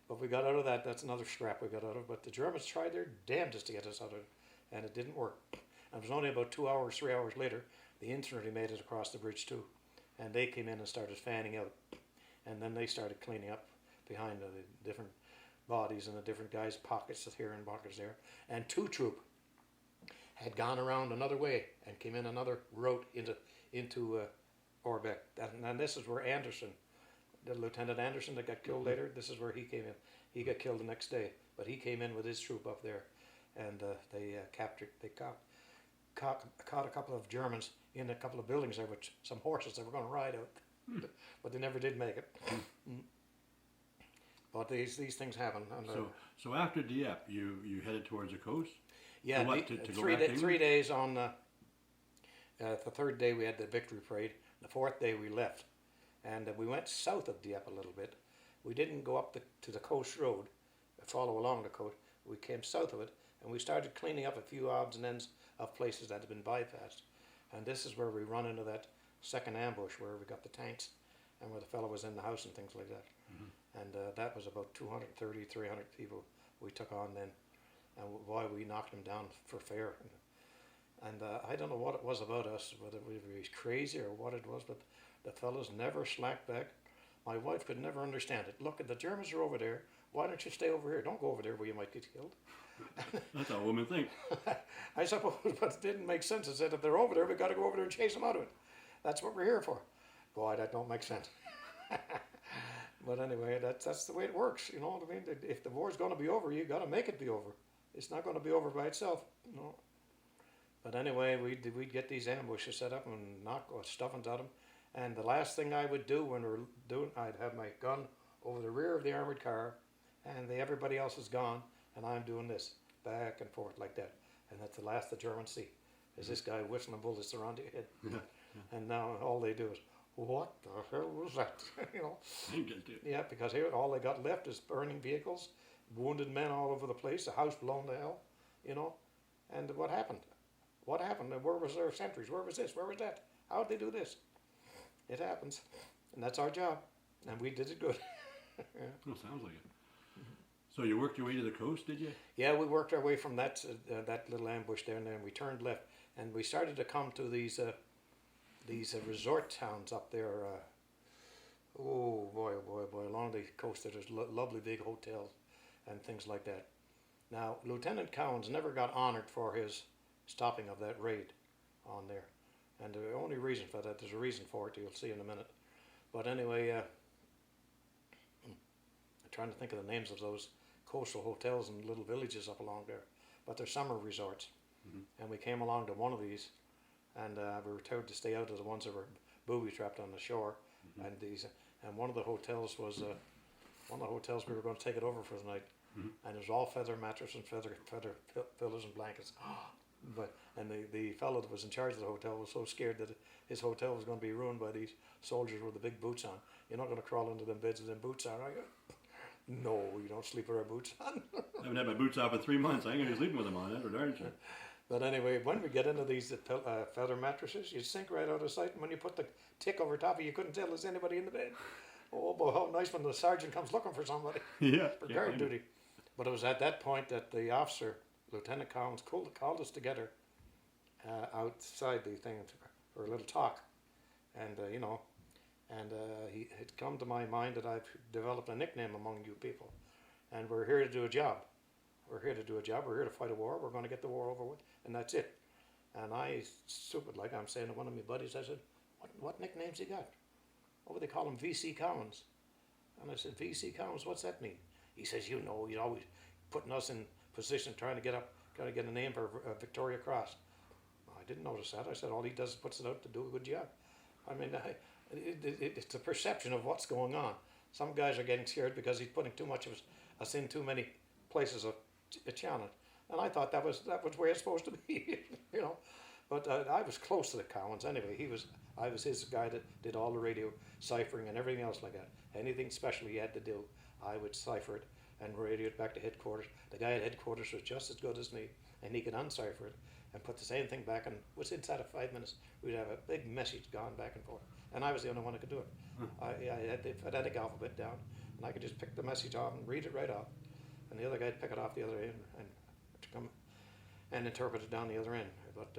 But we got out of that. That's another scrap we got out of. But the Germans tried their damnedest to get us out of it, and it didn't work. And it was only about 3 hours later, the infantry made it across the bridge too, and they came in and started fanning out, and then they started cleaning up behind the different bodies and the different guys' pockets here and pockets there. And 2 troop had gone around another way and came in another route into Orbeck. And this is where Anderson, the Lieutenant Anderson that got killed later, this is where he came in. He got killed the next day, but he came in with his troop up there, and they caught a couple of Germans in a couple of buildings there with some horses they were going to ride out, but they never did make it. But these things happen. And, so after Dieppe, you headed towards the coast? Yeah, to go back 3 days on. The 3rd day we had the victory parade. The 4th day we left, and we went south of Dieppe a little bit. We didn't go up to the coast road, follow along the coast. We came south of it, and we started cleaning up a few odds and ends of places that had been bypassed. And this is where we run into that second ambush where we got the tanks, and where the fellow was in the house and things like that. Mm-hmm. And that was about 230, 300 people we took on then. And boy, we knocked them down for fair. And I don't know what it was about us, whether we were crazy or what it was, but the fellows never slacked back. My wife could never understand it. Look, the Germans are over there. Why don't you stay over here? Don't go over there where you might get killed. That's how women think. I suppose, but it didn't make sense. I said, if they're over there, we've got to go over there and chase them out of it. That's what we're here for. Boy, that don't make sense. But anyway, that's the way it works. You know what I mean? If the war's going to be over, you got to make it be over. It's not going to be over by itself. You know. But anyway, we'd get these ambushes set up and knock stuffings at them. And the last thing I would do when we were doing, I'd have my gun over the rear of the armored car, and everybody else is gone, and I'm doing this back and forth like that. And that's the last the Germans see, is this guy whistling bullets around your head. And now all they do is, what the hell was that? You know? Yeah, because here all they got left is burning vehicles, wounded men all over the place, the house blown to hell, you know. And what happened? What happened? Where was their sentries? Where was this? Where was that? How did they do this? It happens, and that's our job, and we did it good. Yeah. Well, sounds like it. So you worked your way to the coast, did you? Yeah, we worked our way from that little ambush there, and then we turned left, and we started to come to these resort towns up there. Oh boy, along the coast there's lovely big hotels and things like that. Now, Lieutenant Cowens never got honored for his stopping of that raid on there. And the only reason for that, there's a reason for it, you'll see in a minute. But anyway, I'm trying to think of the names of those coastal hotels and little villages up along there. But they're summer resorts. Mm-hmm. And we came along to one of these, and we were told to stay out of the ones that were booby trapped on the shore, and one of the hotels was we were going to take it over for the night, and it was all feather mattress and feather pillows and blankets. And the fellow that was in charge of the hotel was so scared that his hotel was going to be ruined by these soldiers with the big boots on. You're not going to crawl into them beds with them boots on, are you? No, you don't sleep with our boots on. I haven't had my boots off in 3 months. I ain't going to be sleeping with them on, that's for darn sure. But anyway, when we get into these feather mattresses, you sink right out of sight. And when you put the tick over top of you, couldn't tell there's anybody in the bed. Oh, boy, how nice when the sergeant comes looking for somebody for guard duty. But it was at that point that the officer, Lieutenant Collins, called us together outside the thing for a little talk. And, he had come to my mind that I've developed a nickname among you people. And we're here to do a job. We're here to do a job. We're here to fight a war. We're going to get the war over with. And that's it. And I, stupid like I'm saying to one of my buddies, I said, what nicknames you got? Oh, they call him VC Collins. And I said, VC Collins, what's that mean? He says, he's always putting us in position trying to get a name for Victoria Cross. I didn't notice that. I said, all he does is puts it out to do a good job. I mean, it's a perception of what's going on. Some guys are getting scared because he's putting too much of us in too many places of a challenge. And I thought that was where it's supposed to be, But I was close to the Collins anyway. I was his guy that did all the radio ciphering and everything else like that. Anything special he had to do, I would cipher it and radio it back to headquarters. The guy at headquarters was just as good as me, and he could uncipher it and put the same thing back. And within inside of 5 minutes, we'd have a big message gone back and forth. And I was the only one that could do it. I had the phonetic alphabet down, and I could just pick the message off and read it right off. And the other guy would pick it off the other end and come and interpret it down the other end. But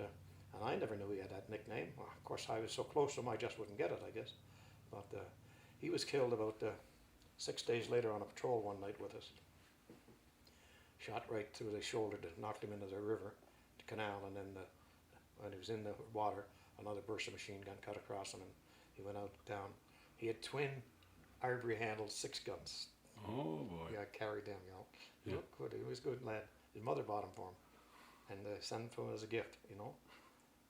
and I never knew he had that nickname. Well, of course, I was so close to him, I just wouldn't get it, I guess. But he was killed about 6 days later on a patrol one night with us. Shot right through the shoulder that knocked him into the river, the canal, and then when he was in the water, another burst of machine gun cut across him, and he went out down. He had twin ivory-handled 6 guns. Oh boy! Yeah, carried them. He looked good. He was a good lad. His mother bought him for him, and sent him for him as a gift.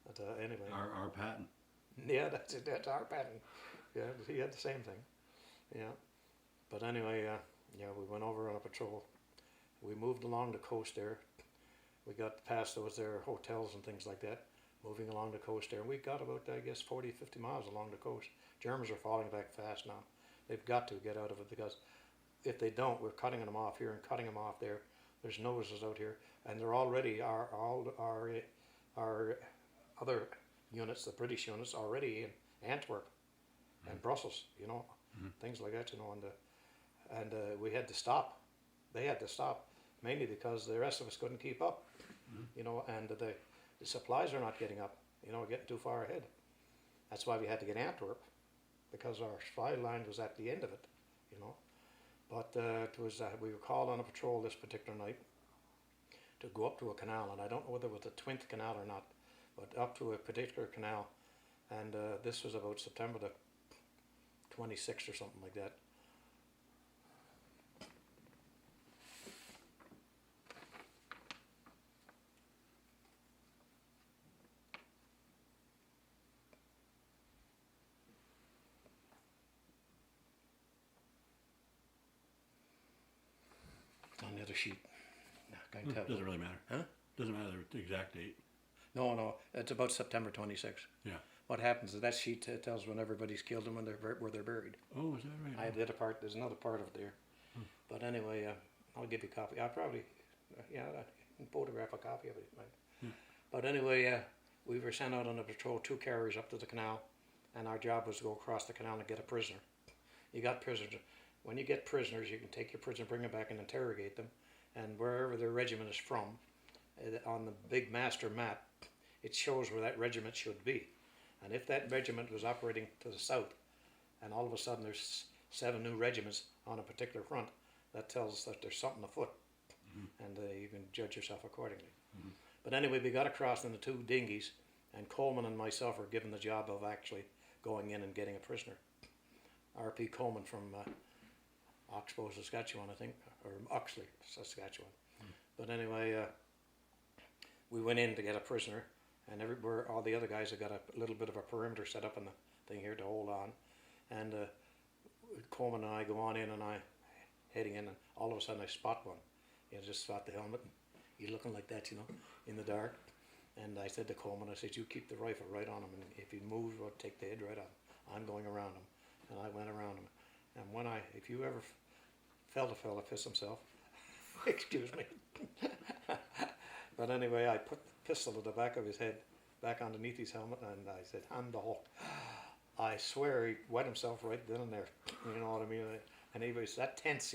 But anyway. Our patent. Yeah, that's it. That's our patent. Yeah, he had the same thing. Yeah, but anyway, we went over on a patrol. We moved along the coast there. We got past those there hotels and things like that, moving along the coast there. And we got about, I guess, 40, 50 miles along the coast. Germans are falling back fast now. They've got to get out of it, because if they don't, we're cutting them off here and cutting them off there. There's notices out here, and they're already all our other units, the British units, already in Antwerp and Brussels, things like that, and we had to stop. They had to stop, mainly because the rest of us couldn't keep up, and the supplies are not getting up, getting too far ahead. That's why we had to get Antwerp, because our supply line was at the end of it, But it was we were called on a patrol this particular night to go up to a canal, and I don't know whether it was the Twinth Canal or not, but up to a particular canal, and this was about September the 26th or something like that. On the other sheet. Doesn't really matter. Huh? Doesn't matter the exact date. No, it's about September 26th. Yeah. What happens is that sheet tells when everybody's killed and when where they're buried. Oh, is that right? I have the other part. There's another part of it there. But anyway, I'll give you a copy. I'll probably, I can photograph a copy of it. But anyway, we were sent out on a patrol, 2 carriers up to the canal, and our job was to go across the canal and get a prisoner. You got prisoners. When you get prisoners, you can take your prisoner, bring them back and interrogate them, and wherever their regiment is from, on the big master map, it shows where that regiment should be. And if that regiment was operating to the south, and all of a sudden there's 7 new regiments on a particular front, that tells us that there's something afoot, and you can judge yourself accordingly. But anyway, we got across in the 2 dinghies, and Coleman and myself were given the job of actually going in and getting a prisoner. R.P. Coleman from Oxbow, Saskatchewan, I think, or Oxley, Saskatchewan. But anyway, we went in to get a prisoner, and everywhere all the other guys have got a little bit of a perimeter set up in the thing here to hold on, and Coleman and I go on in, and I heading in, and all of a sudden I spot one. Just spot the helmet, and he's looking like that, in the dark. And I said to Coleman, I said, you keep the rifle right on him, and if he moves, we'll take the head right off. I'm going around him. And I went around him. And if you ever felt a fella piss himself, excuse me. But anyway, I put the pistol at the back of his head, back underneath his helmet, and I said, hand the hole. I swear he wet himself right then and there. You know what I mean? And he was that tense,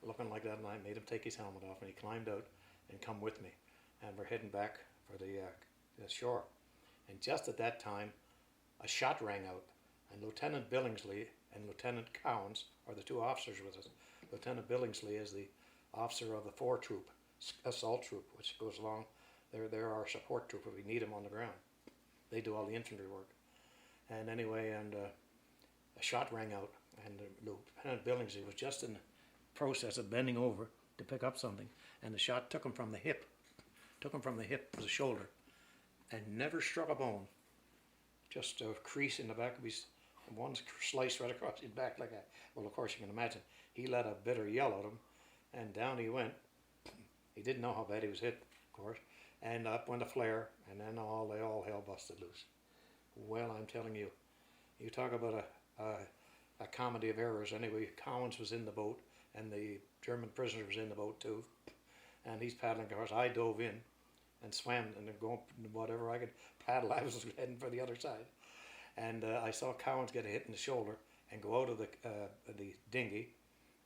looking like that, and I made him take his helmet off, and he climbed out and come with me. And we're heading back for the shore. And just at that time, a shot rang out, and Lieutenant Billingsley and Lieutenant Cowens are the two officers with us. Lieutenant Billingsley is the officer of the 4 troop, assault troop, which goes along. They're our support troop if we need them on the ground. They do all the infantry work. And anyway, a shot rang out, and Lieutenant Billingsley was just in the process of bending over to pick up something, and the shot took him from the hip. To the shoulder, and never struck a bone. Just a crease in the back of his, one slice right across his back like that. Well, of course you can imagine. He let a bitter yell at him, and down he went. He didn't know how bad he was hit, of course, and up went a flare, and then all hell busted loose. Well, I'm telling you, you talk about a comedy of errors. Anyway, Cowens was in the boat, and the German prisoner was in the boat too, and he's paddling. Of course, I dove in and swam and going whatever I could paddle. I was heading for the other side, and I saw Cowens get a hit in the shoulder and go out of the dinghy,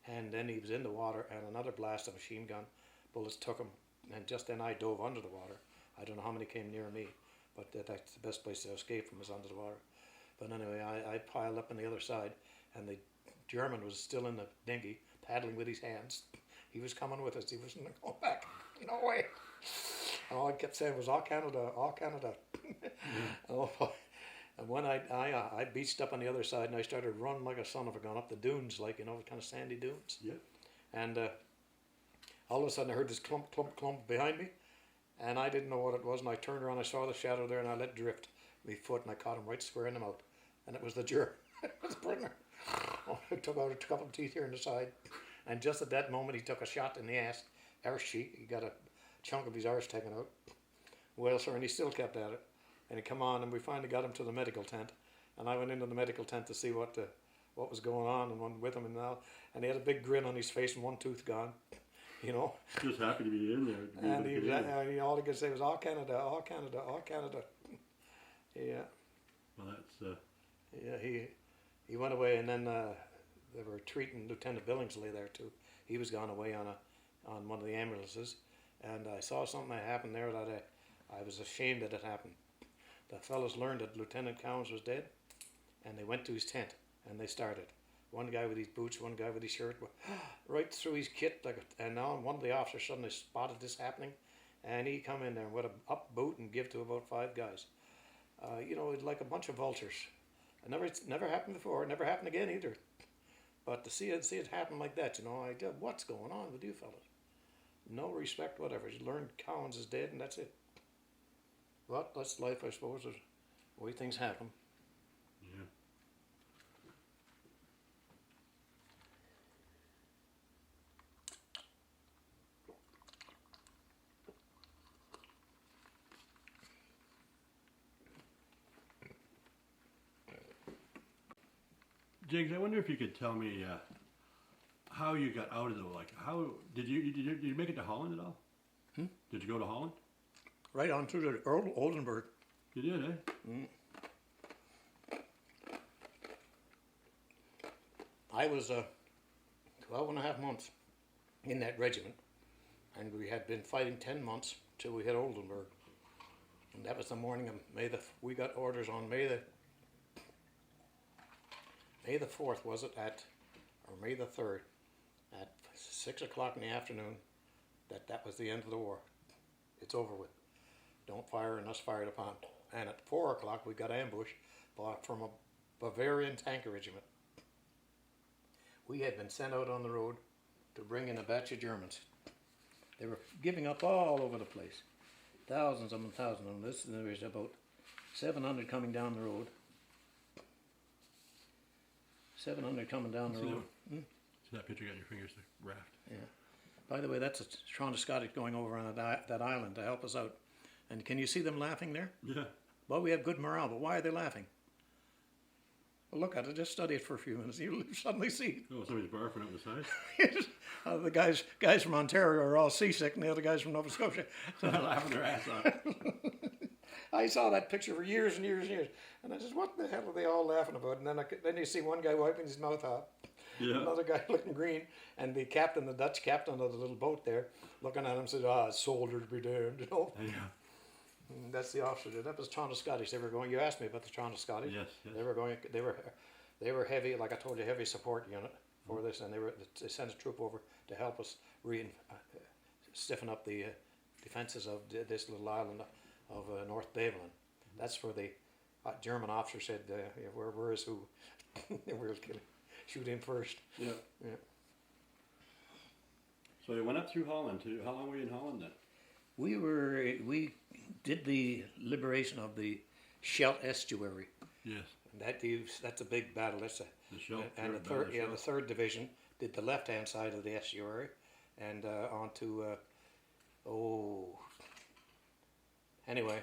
and then he was in the water, and another blast of machine gun bullets took him, and just then I dove under the water. I don't know how many came near me, but that's the best place to escape from is under the water. But anyway, I piled up on the other side, and the German was still in the dinghy paddling with his hands. He was coming with us. He wasn't going back. No way. And all I kept saying was, all Canada, all Canada. Oh, and when I beached up on the other side, and I started running like a son of a gun up the dunes, like, kind of sandy dunes. Yeah. And all of a sudden I heard this clump, clump, clump behind me, and I didn't know what it was, and I turned around, I saw the shadow there, and I let drift my foot, and I caught him right square in the mouth. And it was the German. It was the prisoner. Oh, I took out a couple of teeth here in the side. And just at that moment, he took a shot in the arse cheek. He got a chunk of his arse taken out. Well, sir, and he still kept at it. And he come on, and we finally got him to the medical tent. And I went into the medical tent to see what was going on, and went with him. And he had a big grin on his face and one tooth gone. Just happy to be in there. And all he could say was, all Canada, all Canada, all Canada. Yeah. Well, that's... Yeah, he went away, and then they were treating Lieutenant Billingsley there too. He was gone away on one of the ambulances, and I saw something that happened there that I was ashamed that it happened. The fellows learned that Lieutenant Cowens was dead, and they went to his tent, and they started. One guy with his boots, one guy with his shirt, right through his kit, and now one of the officers suddenly spotted this happening, and he come in there with a up boot and give to about 5 guys. Like a bunch of vultures. It's never happened before, never happened again either. But to see it happen like that, what's going on with you fellas? No respect, whatever. You learn Cowens is dead, and that's it. But that's life, I suppose. There's the way things happen. Yeah. Jiggs, I wonder if you could tell me how you got out of how did you make it to Holland at all? Did you go to Holland? Right on through the Oldenburg. You did, eh? I was 12 and a half months in that regiment, and we had been fighting 10 months till we hit Oldenburg. And that was the morning of we got orders on May the 4th, was it, or May the 3rd, at 6 o'clock in the afternoon, that was the end of the war. It's over with. Don't fire and us fired upon. And at 4 o'clock we got ambushed from a Bavarian tanker regiment. We had been sent out on the road to bring in a batch of Germans. They were giving up all over the place. thousands of them, thousands of them. There's about 700 coming down the road. 700 coming down the road. See that picture you got in your fingers, the raft? Yeah. By the way, that's a Toronto Scottish going over on that island to help us out. And can you see them laughing there? Yeah. Well, we have good morale, but why are they laughing? Well, look at it. Just study it for a few minutes. You'll suddenly see. Oh, somebody's barfing out the side. The guys from Ontario are all seasick, and the other guys from Nova Scotia. They're laughing their ass off. I saw that picture for years and years and years, and I just, what the hell are they all laughing about? And then you see one guy wiping his mouth out, Yeah. another guy looking green, and the captain, the Dutch captain of the little boat there, looking at him, said, soldiers be damned, you know. Yeah. And that's the officer. That was Toronto Scottish. They were going. You asked me about the Toronto Scottish. Yes, yes. They were going. They were heavy, like I told you, heavy support unit for this, and they sent a troop over to help us stiffen up the defenses of this little island of North Beveland. That's where the German officer said, "Where is who? We'll shoot him first." Yeah. Yeah. So you went up through Holland. How long were you in Holland then? We did the liberation of the Scheldt estuary. Yes. That's a big battle. That's a The Scheldt. and the third division did the left hand side of the estuary, and on to anyway,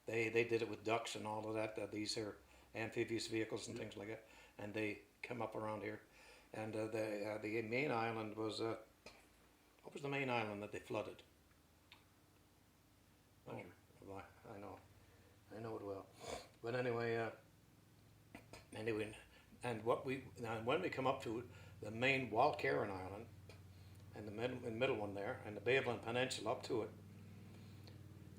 they did it with ducks and all of that. These are amphibious vehicles and things like that, and they come up around here, and the main island was what was the main island that they flooded? Oh, I know it well. But anyway, and when we come up to the main Walkeren Island, and the middle one there, and the Beveland Peninsula up to it,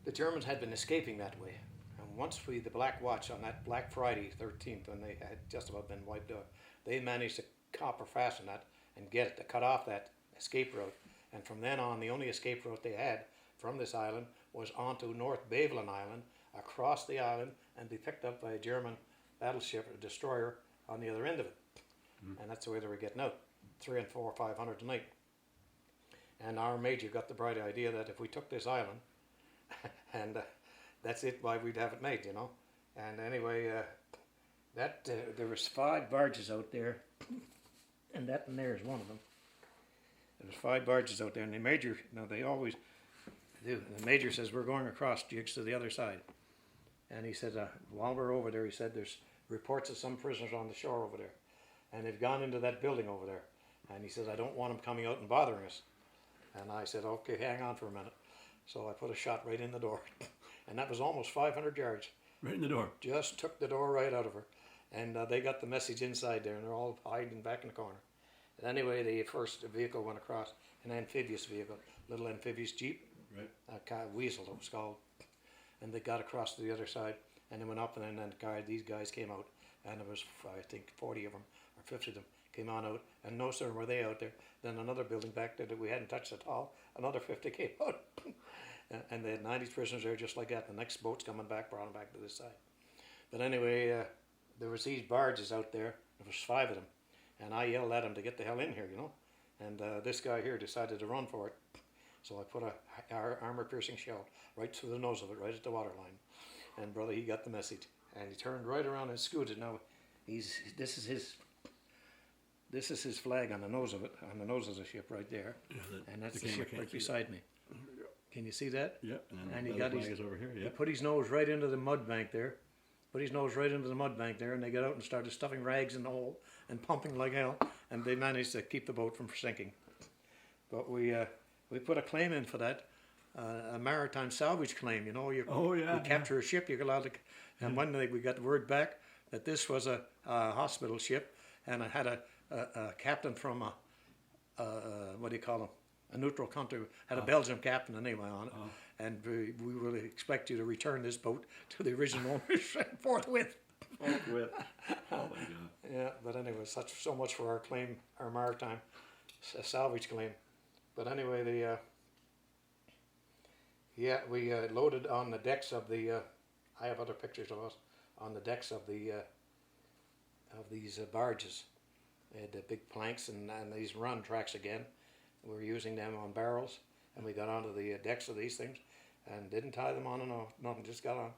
the Germans had been escaping that way. And once the Black Watch on that Black Friday 13th, when they had just about been wiped out, they managed to copper fasten that and get it to cut off that escape route. And from then on, the only escape route they had from this island was onto North Beveland Island, across the island, and be picked up by a German battleship or destroyer on the other end of it. And that's the way they were getting out, 300 and 400 or 500 a night. And our major got the bright idea that if we took this island, and that's it, why we'd have it made, you know. And anyway, there was 5 barges out there, and that in there is one of them. There was 5 barges out there, and the major, they always do. The major says, we're going across, Jiggs, to the other side. And he said, while we're over there, he said, there's reports of some prisoners on the shore over there. And they've gone into that building over there. And he says, I don't want them coming out and bothering us. And I said, okay, hang on for a minute. So I put a shot right in the door. And that was almost 500 yards. Right in the door. Just took the door right out of her. And they got the message inside there, and they're all hiding back in the corner. And anyway, the first vehicle went across, an amphibious vehicle, little amphibious jeep. Right. A kind of weasel, it was called. And they got across to the other side, and they went up, and then these guys came out, and there was, I think, 40 of them, or 50 of them, came on out, and no sooner were they out there than another building back there that we hadn't touched at all, another 50 came out. And they had 90 prisoners there just like that. The next boat's coming back, brought them back to this side. But anyway, there was these barges out there, there was 5 of them, and I yelled at them to get the hell in here, you know. And this guy here decided to run for it. So I put a armor-piercing shell right through the nose of it, right at the waterline. And brother, he got the message, and he turned right around and scooted. Now, this is his flag on the nose of it, on the nose of the ship right there, and that's the ship right beside me. Can you see that? Yeah. And he the got flag is over here. Yeah. He put his nose right into the mud bank there. And they got out and started stuffing rags in the hole and pumping like hell, and they managed to keep the boat from sinking. But we put a claim in for that, a maritime salvage claim. You know, you capture a ship, you're allowed to. And one day we got the word back that this was a hospital ship, and it had a captain from what do you call him? A neutral country, had a Belgian captain anyway on it, and we will expect you to return this boat to the original owners forthwith. Forthwith. Oh my God. Yeah, but anyway, so much for our claim, our maritime salvage claim. But anyway, we loaded on the decks of the. I have other pictures of us on the decks of the of these barges. They had the big planks and these run tracks again. We were using them on barrels, and we got onto the decks of these things, and didn't tie them on and off, nothing, just got on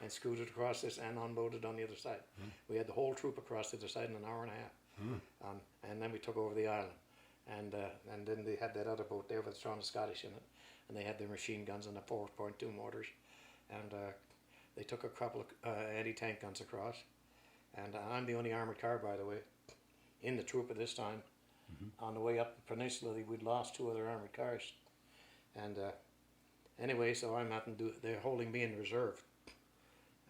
and scooted across this and unloaded on the other side. We had the whole troop across the other side in an hour and a half. And then we took over the island. And then they had that other boat there with strong Scottish in it, and they had their machine guns and the 4.2 mortars, and they took a couple of anti-tank guns across. And I'm the only armoured car, by the way, in the troop at this time. On the way up the peninsula, we'd lost 2 other armoured cars. And anyway, so I'm having to do, they're holding me in reserve.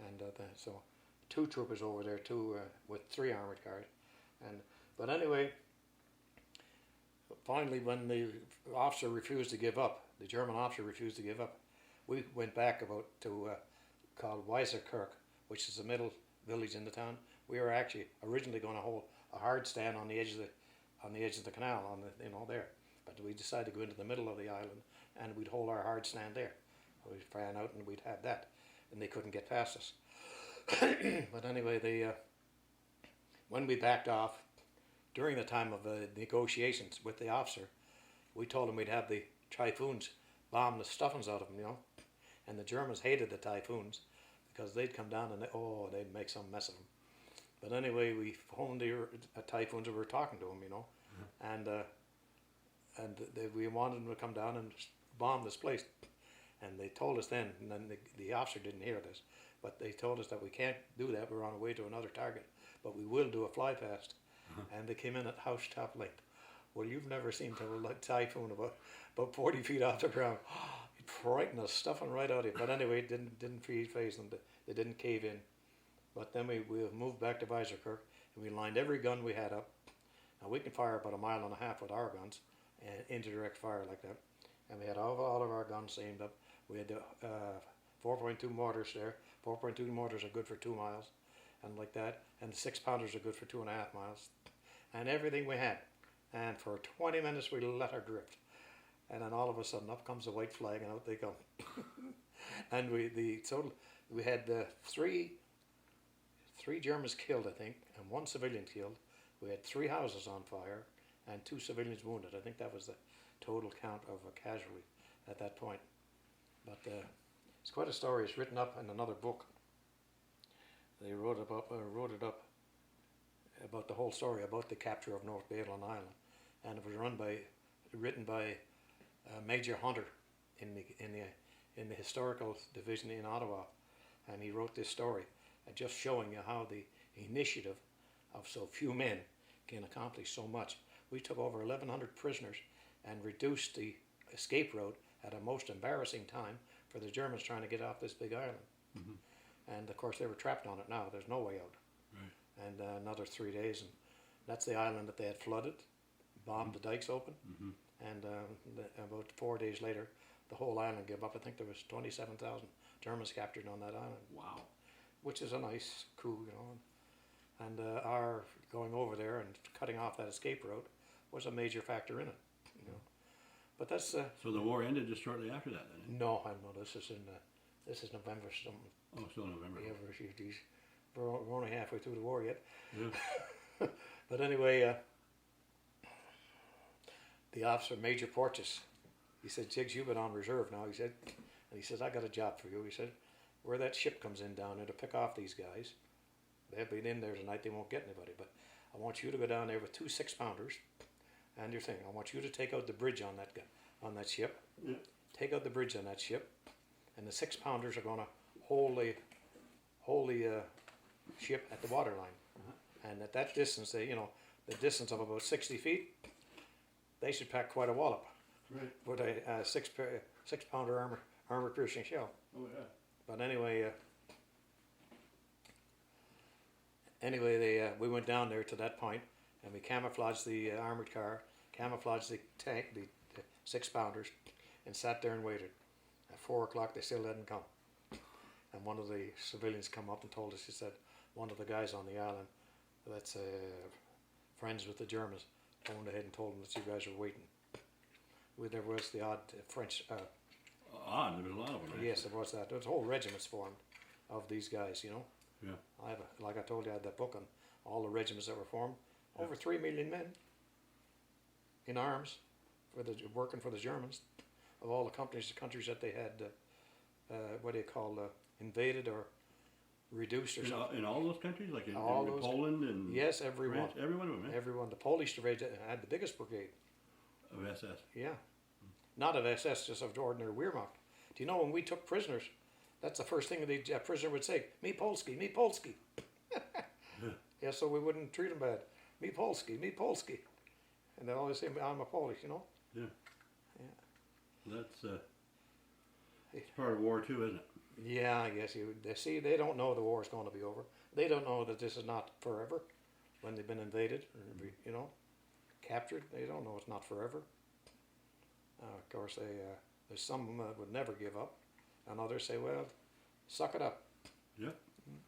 And so 2 troopers over there too, with 3 armoured cars. But anyway, finally when the officer refused to give up, the German officer refused to give up, we went back about to called Weiserkirch, which is the middle village in the town. We were actually originally going to hold a hard stand on the edge of the canal, there. But we decided to go into the middle of the island, and we'd hold our hard stand there. We ran out and we'd have that, and they couldn't get past us. But anyway, when we backed off, during the time of the negotiations with the officer, we told him we'd have the Typhoons bomb the stuffings out of them, And the Germans hated the Typhoons because they'd come down and they'd make some mess of them. But anyway, we phoned the Typhoons and we were talking to them, and we wanted them to come down and bomb this place. And they told us then, and then the officer didn't hear this, but they told us that we can't do that. We're on our way to another target, but we will do a fly past. And they came in at house top length. Well, you've never seen a Typhoon about 40 feet off the ground. It frightened us, stuffing right out of it. But anyway, it didn't phase them. They didn't cave in. But then we moved back to Weiserkirch, and we lined every gun we had up. Now we can fire about 1.5 miles with our guns, into direct fire like that. And we had all of our guns aimed up. We had the 4.2 mortars there. 4.2 mortars are good for 2 miles, and like that. And the 6-pounders are good for 2.5 miles. And everything we had. And for 20 minutes we let her drift. And then all of a sudden up comes the white flag and out they come. And we had 3 Germans killed, I think, and 1 civilian killed. We had 3 houses on fire and 2 civilians wounded. I think that was the total count of a casualty at that point. But it's quite a story. It's written up in another book. They wrote it up about the whole story about the capture of North Balin Island, and it was written by Major Hunter in the historical division in Ottawa, and he wrote this story, just showing you how the initiative of so few men can accomplish so much. We took over 1,100 prisoners and reduced the escape route at a most embarrassing time for the Germans trying to get off this big island. And of course they were trapped on it now. There's no way out. Right. And another 3 days, and that's the island that they had flooded, bombed the dikes open, and about 4 days later, the whole island gave up. I think there was 27,000 Germans captured on that island. Wow. Which is a nice coup, And our going over there and cutting off that escape route was a major factor in it, But that's so the war ended just shortly after that, then? No, this is November something. Oh, still November. Yeah, we're only halfway through the war yet. Yeah. But anyway, the officer, Major Porteous, he said, "Jiggs, you've been on reserve now." He says, "I got a job for you." He said, "Where that ship comes in down there to pick off these guys, they'll be in there tonight. They won't get anybody. But I want you to go down there with 2 6-pounders and your thing. I want you to take out the bridge on that ship. Yeah. Take out the bridge on that ship, and the 6-pounders are going to hold the ship at the waterline. And at that distance, the distance of about 60 feet, they should pack quite a wallop with a 6-pounder armor-piercing shell." Oh yeah. But anyway, we went down there to that point, and we camouflaged the armored car, camouflaged the tank, the 6-pounders, and sat there and waited. At 4 o'clock, they still didn't come. And one of the civilians come up and told us, he said, one of the guys on the island that's friends with the Germans phoned ahead and told them that you guys were waiting. There was the odd French... there was a lot of them. Right? Yes, there was that. There was whole regiments formed of these guys, Yeah. Like I told you, I had that book on all the regiments that were formed. Over 3 million men in arms, working for the Germans, of all the countries that they had what do you call, invaded or reduced or something. In all those countries, like in All those Poland and Yes, everyone. France, every one of them, eh? Everyone. The Polish division had the biggest brigade. Of SS. Yeah. Not of SS, just of ordinary Wehrmacht. Do you know when we took prisoners, that's the first thing the prisoner would say, "Me Polski, me Polski." Yeah, so we wouldn't treat them bad. "Me Polski, me Polski." And they always say, "I'm a Polish," you know? Yeah. Yeah. That's it's part of war too, isn't it? Yeah, I guess they see, they don't know the war is going to be over. They don't know that this is not forever when they've been invaded or, you know, captured. They don't know it's not forever. Of course, there's some that would never give up, and others say, "Well, suck it up." Yeah.